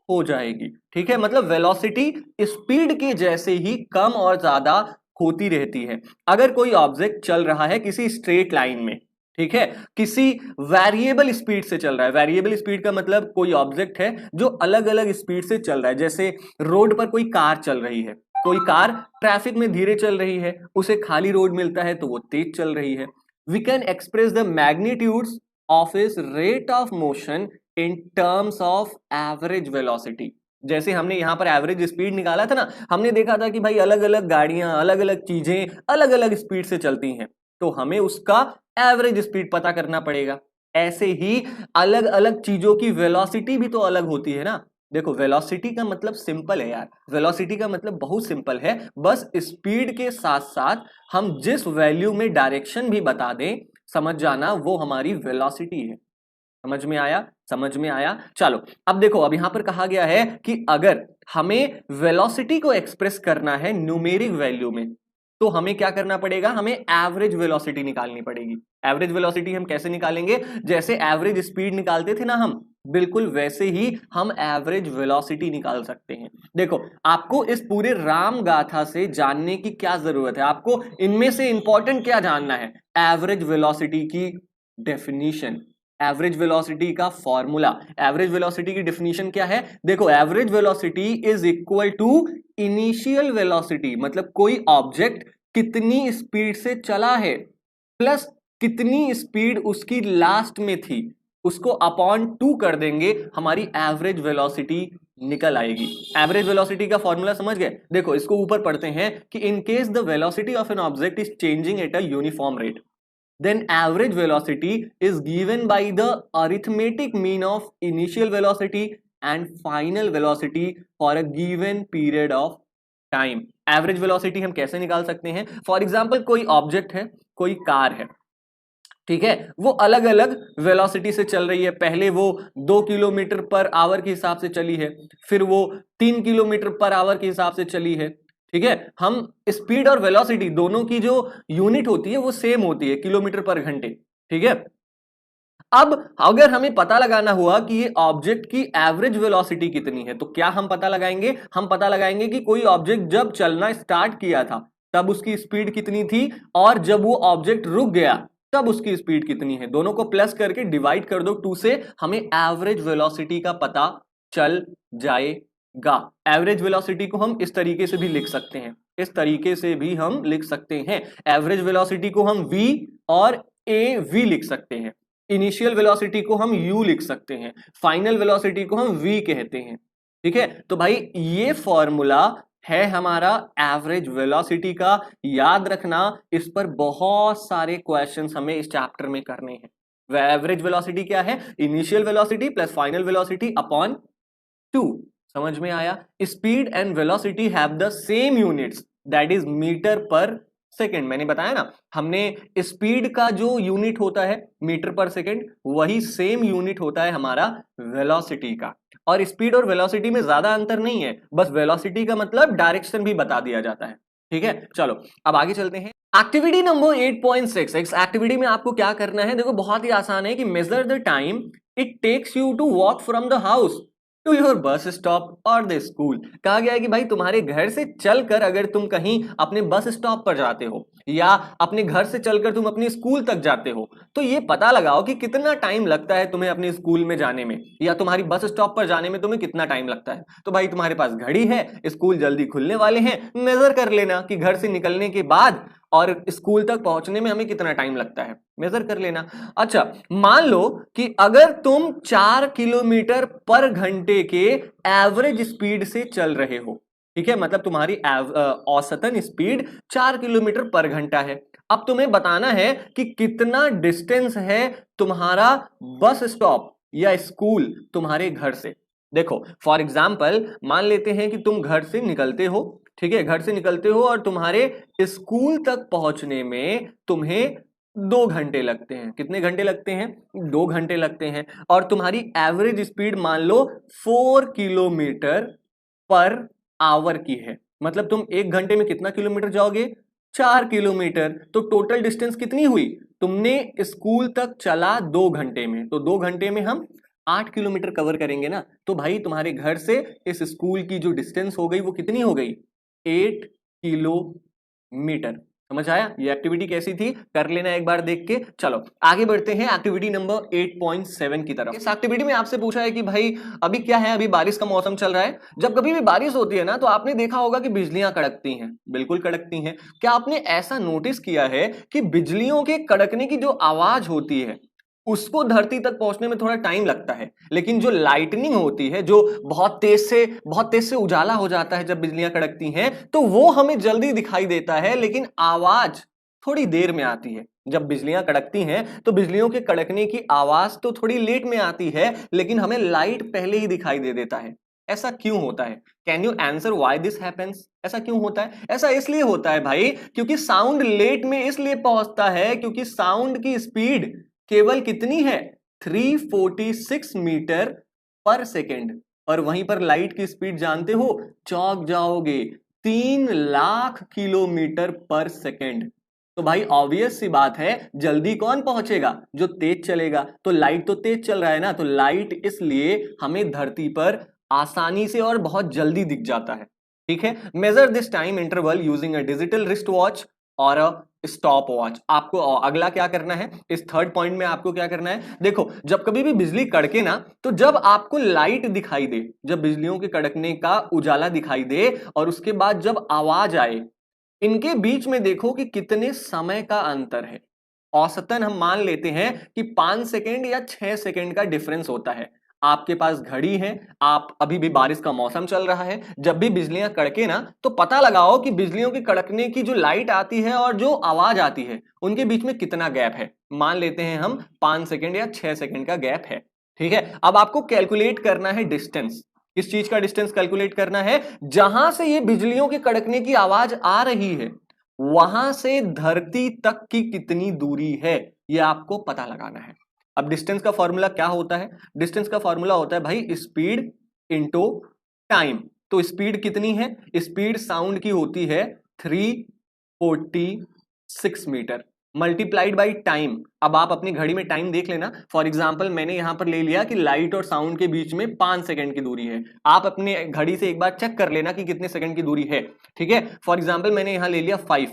हो जाएगी। ठीक है, मतलब वेलोसिटी स्पीड के जैसे ही कम और ज्यादा होती रहती है। अगर कोई ऑब्जेक्ट चल रहा है किसी स्ट्रेट लाइन में, ठीक है, किसी वेरिएबल स्पीड से चल रहा है। वेरिएबल स्पीड का मतलब कोई ऑब्जेक्ट है जो अलग अलग स्पीड से चल रहा है। जैसे रोड पर कोई कार चल रही है, कोई कार ट्रैफिक में धीरे चल रही है, उसे खाली रोड मिलता है तो वो तेज चल रही है। We can express the magnitudes of इस rate of motion in terms of average velocity. जैसे हमने यहां पर एवरेज स्पीड निकाला था ना, हमने देखा था कि भाई अलग अलग गाड़ियां, अलग अलग चीजें अलग अलग स्पीड से चलती हैं, तो हमें उसका एवरेज स्पीड पता करना पड़ेगा। ऐसे ही अलग अलग चीजों की वेलोसिटी भी तो अलग होती है ना। देखो, वेलोसिटी का मतलब सिंपल है यार, वेलोसिटी का मतलब बहुत सिंपल है, बस स्पीड के साथ साथ हम जिस वैल्यू में डायरेक्शन भी बता दें, समझ जाना वो हमारी वेलोसिटी है। समझ में आया? समझ में आया। चलो अब देखो, अब यहां पर कहा गया है कि अगर हमें वेलोसिटी को एक्सप्रेस करना है न्यूमेरिक वैल्यू में, तो हमें क्या करना पड़ेगा? हमें एवरेज वेलोसिटी निकालनी पड़ेगी। एवरेज वेलोसिटी हम कैसे निकालेंगे? जैसे एवरेज स्पीड निकालते थे ना हम, बिल्कुल वैसे ही हम एवरेज वेलोसिटी निकाल सकते हैं। देखो, आपको इस पूरे राम गाथा से जानने की क्या जरूरत है? आपको इनमें से इंपॉर्टेंट क्या जानना है? एवरेज वेलोसिटी की डेफिनेशन, एवरेज वेलोसिटी का फॉर्मूला। एवरेज वेलोसिटी की डेफिनेशन क्या है? देखो, average velocity is equal to initial velocity, मतलब कोई ऑब्जेक्ट कितनी स्पीड से चला है प्लस कितनी स्पीड उसकी लास्ट में थी, उसको अपॉन 2 कर देंगे, हमारी एवरेज वेलोसिटी निकल आएगी। एवरेज वेलोसिटी का फॉर्मूला समझ गए? देखो, इसको ऊपर पढ़ते हैं कि in case the velocity of an object is changing at a uniform rate, then average velocity is given by the arithmetic mean of initial velocity and final velocity for a given period of time। Average velocity हम कैसे निकाल सकते हैं? For example, कोई object है, कोई car है, ठीक है, वो अलग अलग वेलोसिटी से चल रही है। पहले वो 2 किलोमीटर पर आवर के हिसाब से चली है, फिर वो 3 किलोमीटर पर आवर के हिसाब से चली है। ठीक है, हम स्पीड और वेलोसिटी दोनों की जो यूनिट होती है वो सेम होती है, किलोमीटर पर घंटे। ठीक है, अब अगर हमें पता लगाना हुआ कि ये ऑब्जेक्ट की एवरेज वेलोसिटी कितनी है, तो क्या हम पता लगाएंगे? हम पता लगाएंगे कि कोई ऑब्जेक्ट जब चलना स्टार्ट किया था तब उसकी स्पीड कितनी थी, और जब वो ऑब्जेक्ट रुक गया तब उसकी स्पीड कितनी है। दोनों को प्लस करके डिवाइड कर दो 2 से, हमें एवरेज वेलोसिटी का पता चल जाएगा। एवरेज वेलोसिटी को हम इस तरीके से भी लिख सकते हैं, इस तरीके से भी हम लिख सकते हैं। एवरेज वेलोसिटी को हम v और av लिख सकते हैं, इनिशियल वेलोसिटी को हम u लिख सकते हैं, फाइनल वेलोसिटी को हम v कहते हैं। ठीक है, तो भाई ये फॉर्मूला है हमारा एवरेज वेलोसिटी का। याद रखना, इस पर बहुत सारे क्वेश्चंस हमें इस चैप्टर में करने हैं। एवरेज वेलोसिटी क्या है? Initial velocity plus final velocity upon 2। समझ में आया? Speed and velocity have the same units, that is metre per second. मैंने बताया ना, हमने स्पीड का जो यूनिट होता है मीटर पर सेकेंड, वही सेम यूनिट होता है हमारा वेलोसिटी का। और स्पीड और वेलोसिटी में ज्यादा अंतर नहीं है, बस वेलोसिटी का मतलब डायरेक्शन भी बता दिया जाता है। ठीक है, चलो अब आगे चलते हैं। Activity number 8.6। एक्टिविटी में आपको क्या करना है? देखो, बहुत ही आसान है कि measure the time it takes you to walk from the house to your bus stop और द स्कूल। कहा गया है कि भाई तुम्हारे घर से चलकर अगर तुम कहीं अपने बस स्टॉप पर जाते हो या अपने घर से चलकर तुम अपने स्कूल तक जाते हो, तो ये पता लगाओ कि कितना टाइम लगता है तुम्हें अपने स्कूल में जाने में या तुम्हारी बस स्टॉप पर जाने में तुम्हें कितना टाइम लगता है। तो भाई तुम्हारे पास घड़ी है, स्कूल जल्दी खुलने वाले हैं, मेजर कर लेना कि घर से निकलने के बाद और स्कूल तक पहुंचने में हमें कितना टाइम लगता है, मेजर कर लेना। अच्छा, मान लो कि अगर तुम 4 किलोमीटर पर घंटे के एवरेज स्पीड से चल रहे हो, ठीक है, मतलब तुम्हारी औसतन स्पीड 4 किलोमीटर पर घंटा है। अब तुम्हें बताना है कि कितना डिस्टेंस है तुम्हारा बस स्टॉप या स्कूल तुम्हारे घर से। देखो, फॉर एग्जाम्पल मान लेते हैं कि तुम घर से निकलते हो, ठीक है, घर से निकलते हो और तुम्हारे स्कूल तक पहुंचने में तुम्हें 2 घंटे लगते हैं। कितने घंटे लगते हैं? 2 घंटे लगते हैं। और तुम्हारी एवरेज स्पीड मान लो 4 किलोमीटर पर आवर की है, मतलब तुम 1 घंटे में कितना किलोमीटर जाओगे? 4 किलोमीटर। तो टोटल डिस्टेंस कितनी हुई? तुमने स्कूल तक चला 2 घंटे में, तो 2 घंटे में हम 8 किलोमीटर कवर करेंगे ना। तो भाई तुम्हारे घर से इस स्कूल की जो डिस्टेंस हो गई वो कितनी हो गई? 8 किलोमीटर। समझ आया? ये एक्टिविटी कैसी थी, कर लेना एक बार देख के। चलो आगे बढ़ते हैं एक्टिविटी नंबर 8.7 की तरफ। इस एक्टिविटी में आपसे पूछा है कि भाई अभी क्या है, अभी बारिश का मौसम चल रहा है। जब कभी भी बारिश होती है ना तो आपने देखा होगा कि बिजलियां कड़कती हैं, बिल्कुल कड़कती हैं। क्या आपने ऐसा नोटिस किया है कि बिजलियों के कड़कने की जो आवाज होती है उसको धरती तक पहुंचने में थोड़ा टाइम लगता है, लेकिन जो लाइटनिंग होती है, जो बहुत तेज से उजाला हो जाता है जब बिजलियां कड़कती हैं, तो वो हमें जल्दी दिखाई देता है, लेकिन आवाज थोड़ी देर में आती है। जब बिजलियां कड़कती हैं तो बिजलियों के कड़कने की आवाज तो थोड़ी लेट में आती है, लेकिन हमें लाइट पहले ही दिखाई दे देता है। ऐसा क्यों होता है? Can you answer why this happens? ऐसा क्यों होता है? ऐसा इसलिए होता है भाई क्योंकि साउंड लेट में इसलिए पहुंचता है क्योंकि साउंड की स्पीड केवल कितनी है, 346 मीटर पर सेकेंड। और वहीं पर लाइट की स्पीड जानते हो, चौंक जाओगे, 3 लाख किलोमीटर पर सेकेंड। तो भाई ऑब्वियस सी बात है, जल्दी कौन पहुंचेगा, जो तेज चलेगा। तो लाइट तो तेज चल रहा है ना, तो लाइट इसलिए हमें धरती पर आसानी से और बहुत जल्दी दिख जाता है। ठीक है, measure this time interval using a digital wrist watch और अ स्टॉप वॉच। आपको अगला क्या करना है, इस थर्ड पॉइंट में आपको क्या करना है, देखो जब कभी भी बिजली कड़के ना, तो जब आपको लाइट दिखाई दे, जब बिजलियों के कड़कने का उजाला दिखाई दे और उसके बाद जब आवाज आए, इनके बीच में देखो कि कितने समय का अंतर है। औसतन हम मान लेते हैं कि 5 सेकेंड या 6 सेकेंड का डिफरेंस होता है। आपके पास घड़ी है, आप अभी भी बारिश का मौसम चल रहा है, जब भी बिजलियां कड़के ना तो पता लगाओ कि बिजलियों के कड़कने की जो लाइट आती है और जो आवाज आती है उनके बीच में कितना गैप है। मान लेते हैं हम 5 सेकेंड या 6 सेकेंड का गैप है। ठीक है, अब आपको कैलकुलेट करना है डिस्टेंस। किस चीज का डिस्टेंस कैलकुलेट करना है, जहां से ये बिजलियों के कड़कने की आवाज आ रही है वहां से धरती तक की कितनी दूरी है, यह आपको पता लगाना है। अब डिस्टेंस का फॉर्मूला क्या होता है, डिस्टेंस का फॉर्मूला होता है भाई स्पीड इंटू टाइम। तो स्पीड कितनी है, स्पीड साउंड की होती है 346 मीटर मल्टीप्लाइड बाई टाइम। अब आप अपनी घड़ी में टाइम देख लेना। फॉर एग्जांपल मैंने यहां पर ले लिया कि लाइट और साउंड के बीच में 5 सेकंड की दूरी है। आप अपने घड़ी से एक बार चेक कर लेना कि कितने सेकंड की दूरी है। ठीक है, फॉर एग्जांपल मैंने यहां ले लिया 5,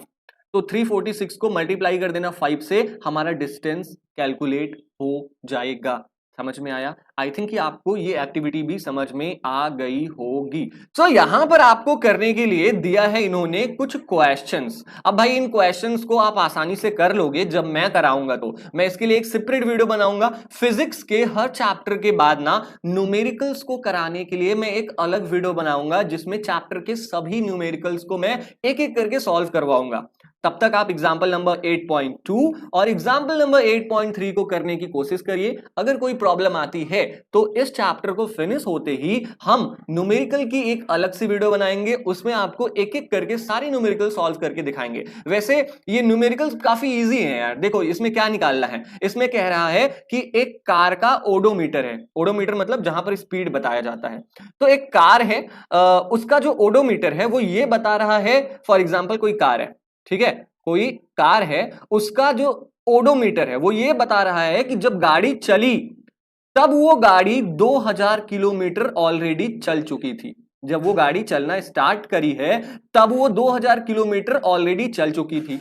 तो 346 को मल्टीप्लाई कर देना 5 से, हमारा डिस्टेंस कैलकुलेट हो जाएगा। समझ में आया? आई थिंक कि आपको ये एक्टिविटी भी समझ में आ गई होगी। सो यहां पर आपको करने के लिए दिया है इन्होंने कुछ क्वेश्चंस। अब भाई इन क्वेश्चंस को आप आसानी से कर लोगे जब मैं कराऊंगा। तो मैं इसके लिए एक सेपरेट वीडियो बनाऊंगा। फिजिक्स के हर चैप्टर के बाद ना न्यूमेरिकल्स को कराने के लिए मैं एक अलग वीडियो बनाऊंगा जिसमें चैप्टर के सभी न्यूमेरिकल्स को मैं एक एक करके सॉल्व करवाऊंगा। तब तक आप एग्जाम्पल नंबर 8.2 और एग्जाम्पल नंबर 8.3 को करने की कोशिश करिए। अगर कोई प्रॉब्लम आती है तो इस चैप्टर को फिनिश होते ही हम न्यूमेरिकल की एक अलग सी वीडियो बनाएंगे, उसमें आपको एक एक करके सारे न्यूमेरिकल सॉल्व करके दिखाएंगे। वैसे ये न्यूमेरिकल काफी इजी है यार। देखो इसमें क्या निकालना है, इसमें कह रहा है कि एक कार का ओडोमीटर है। ओडोमीटर मतलब जहां पर स्पीड बताया जाता है। तो एक कार है, उसका जो ओडोमीटर है वो ये बता रहा है, फॉर एग्जाम्पल कोई कार है, ठीक है, कोई कार है, उसका जो ओडोमीटर है वो ये बता रहा है कि जब गाड़ी चली तब वो गाड़ी 2000 किलोमीटर ऑलरेडी चल चुकी थी। जब वो गाड़ी चलना स्टार्ट करी है तब वो 2000 किलोमीटर ऑलरेडी चल चुकी थी।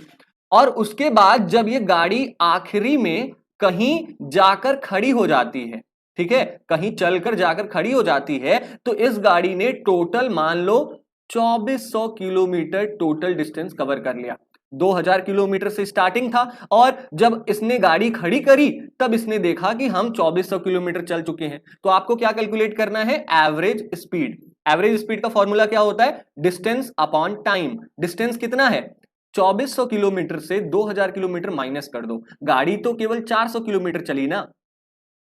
और उसके बाद जब ये गाड़ी आखिरी में कहीं जाकर खड़ी हो जाती है, ठीक है, कहीं चलकर जाकर खड़ी हो जाती है, तो इस गाड़ी ने टोटल मान लो 2400 किलोमीटर टोटल डिस्टेंस कवर कर लिया। 2000 किलोमीटर से स्टार्टिंग था और जब इसने गाड़ी खड़ी करी तब इसने देखा कि हम 2400 किलोमीटर चल चुके हैं। तो आपको क्या कैलकुलेट करना है, एवरेज स्पीड। एवरेज स्पीड का फॉर्मूला क्या होता है, डिस्टेंस अपॉन टाइम। डिस्टेंस कितना है, 2400 किलोमीटर से 2000 किलोमीटर माइनस कर दो। गाड़ी तो केवल 400 किलोमीटर चली ना,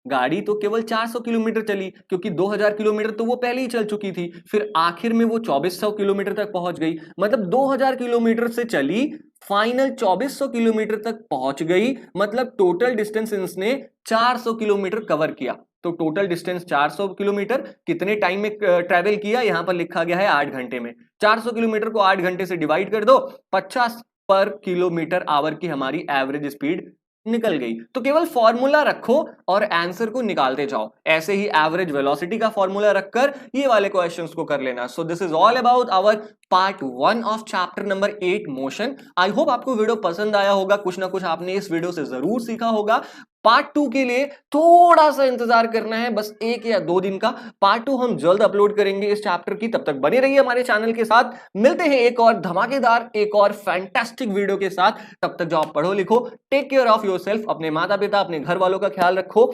गाड़ी तो केवल 400 किलोमीटर चली क्योंकि 2000 किलोमीटर तो वो पहले ही चल चुकी थी। फिर आखिर में वो 2400 किलोमीटर तक पहुंच गई, मतलब 2000 किलोमीटर से चली, फाइनल 2400 किलोमीटर तक पहुंच गई, मतलब टोटल डिस्टेंस इसने 400 किलोमीटर कवर किया। तो टोटल डिस्टेंस 400 किलोमीटर कितने टाइम में ट्रेवल किया, यहां पर लिखा गया है 8 घंटे में। 400 किलोमीटर को 8 घंटे से डिवाइड कर दो, 50 पर किलोमीटर आवर की हमारी एवरेज स्पीड निकल गई। तो केवल फॉर्मूला रखो और आंसर को निकालते जाओ। ऐसे ही एवरेज वेलोसिटी का फॉर्मूला रखकर ये वाले क्वेश्चंस को कर लेना। So this is all about our part 1 of chapter number 8 motion. I hope आपको वीडियो पसंद आया होगा, कुछ ना कुछ आपने इस वीडियो से जरूर सीखा होगा। पार्ट 2 के लिए थोड़ा सा इंतजार करना है, बस 1 या 2 दिन का। पार्ट 2 हम जल्द अपलोड करेंगे इस चैप्टर की। तब तक बने रहिए हमारे चैनल के साथ। मिलते हैं एक और धमाकेदार, एक और फैंटास्टिक वीडियो के साथ। तब तक जाओ पढ़ो लिखो, टेक केयर ऑफ योरसेल्फ, अपने माता पिता अपने घर वालों का ख्याल रखो।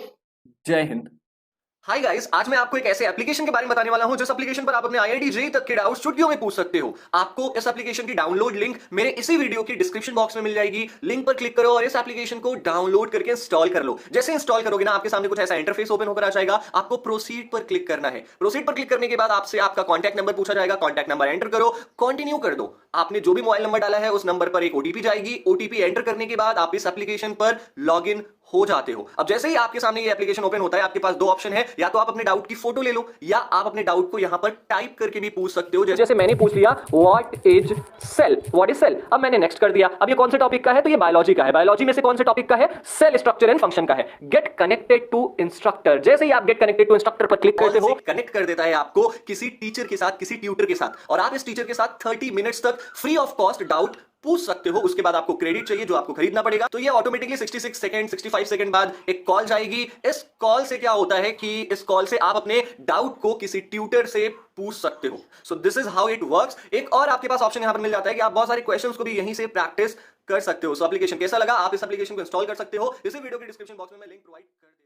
जय हिंद। हाय गाइस, आज मैं आपको एक ऐसे एप्लीकेशन के बारे में बताने वाला हूं जिस एप्लीकेशन पर आप अपने आईआईटी जेईई तक के डाउट्स चुटकियों में पूछ सकते हो। आपको इस एप्लीकेशन की डाउनलोड लिंक मेरे इसी वीडियो की डिस्क्रिप्शन बॉक्स में मिल जाएगी। लिंक पर क्लिक करो और इस एप्लीकेशन को डाउनलोड करके इंस्टॉल कर लो। जैसे इंस्टॉल करोगे ना, आपके सामने कुछ ऐसा इंटरफेस ओपन होकर आ जाएगा। आपको प्रोसीड पर क्लिक करना है। प्रोसीड पर क्लिक करने के बाद आपसे आपका कॉन्टैक्ट नंबर पूछा जाएगा। कॉन्टैक्ट नंबर एंटर करो, कंटिन्यू कर दो। आपने जो भी मोबाइल नंबर डाला है उस नंबर पर एक ओटीपी जाएगी। ओटीपी एंटर करने के बाद आप इस एप्लीकेशन पर लॉग इन हो जाते हो। अब जैसे ही आपके सामने ये एप्लीकेशन ओपन होता है, आपके पास दो ऑप्शन है। या तो आप अपने डाउट की फोटो ले लो, या आप अपने डाउट को यहां पर टाइप करके भी पूछ सकते हो। जैसे मैंने पूछ लिया what is cell, what is cell. अब मैंने नेक्स्ट कर दिया। अब ये कौन से टॉपिक का है, तो ये बायोलॉजी का है। बायोलॉजी में से कौन से टॉपिक का है, सेल स्ट्रक्चर एंड फंक्शन का है। Get connected to instructor. जैसे ही आप गेट कनेक्टेड टू इंस्ट्रक्टर पर क्लिक करते हो, कनेक्ट कर देता है आपको किसी टीचर के साथ, किसी ट्यूटर के साथ। और आप इस टीचर के साथ 30 मिनट्स तक फ्री ऑफ कॉस्ट डाउट पूछ सकते हो। उसके बाद आपको क्रेडिट चाहिए जो आपको खरीदना पड़ेगा। तो ये ऑटोमेटिकली 66 सेकंड 65 सेकंड बाद एक कॉल जाएगी। इस कॉल से क्या होता है कि इस कॉल से आप अपने डाउट को किसी ट्यूटर से पूछ सकते हो। सो this is how it works. एक और आपके पास ऑप्शन यहां पर मिल जाता है कि आप बहुत सारे क्वेश्चंस को भी यहीं से प्रैक्टिस कर सकते हो। सो एप्लीकेशन कैसा लगा, आप इस एप्लीकेशन को इंस्टॉल कर सकते हो। इसी वीडियो के डिस्क्रिप्शन बॉक्स में मैं लिंक प्रोवाइड कर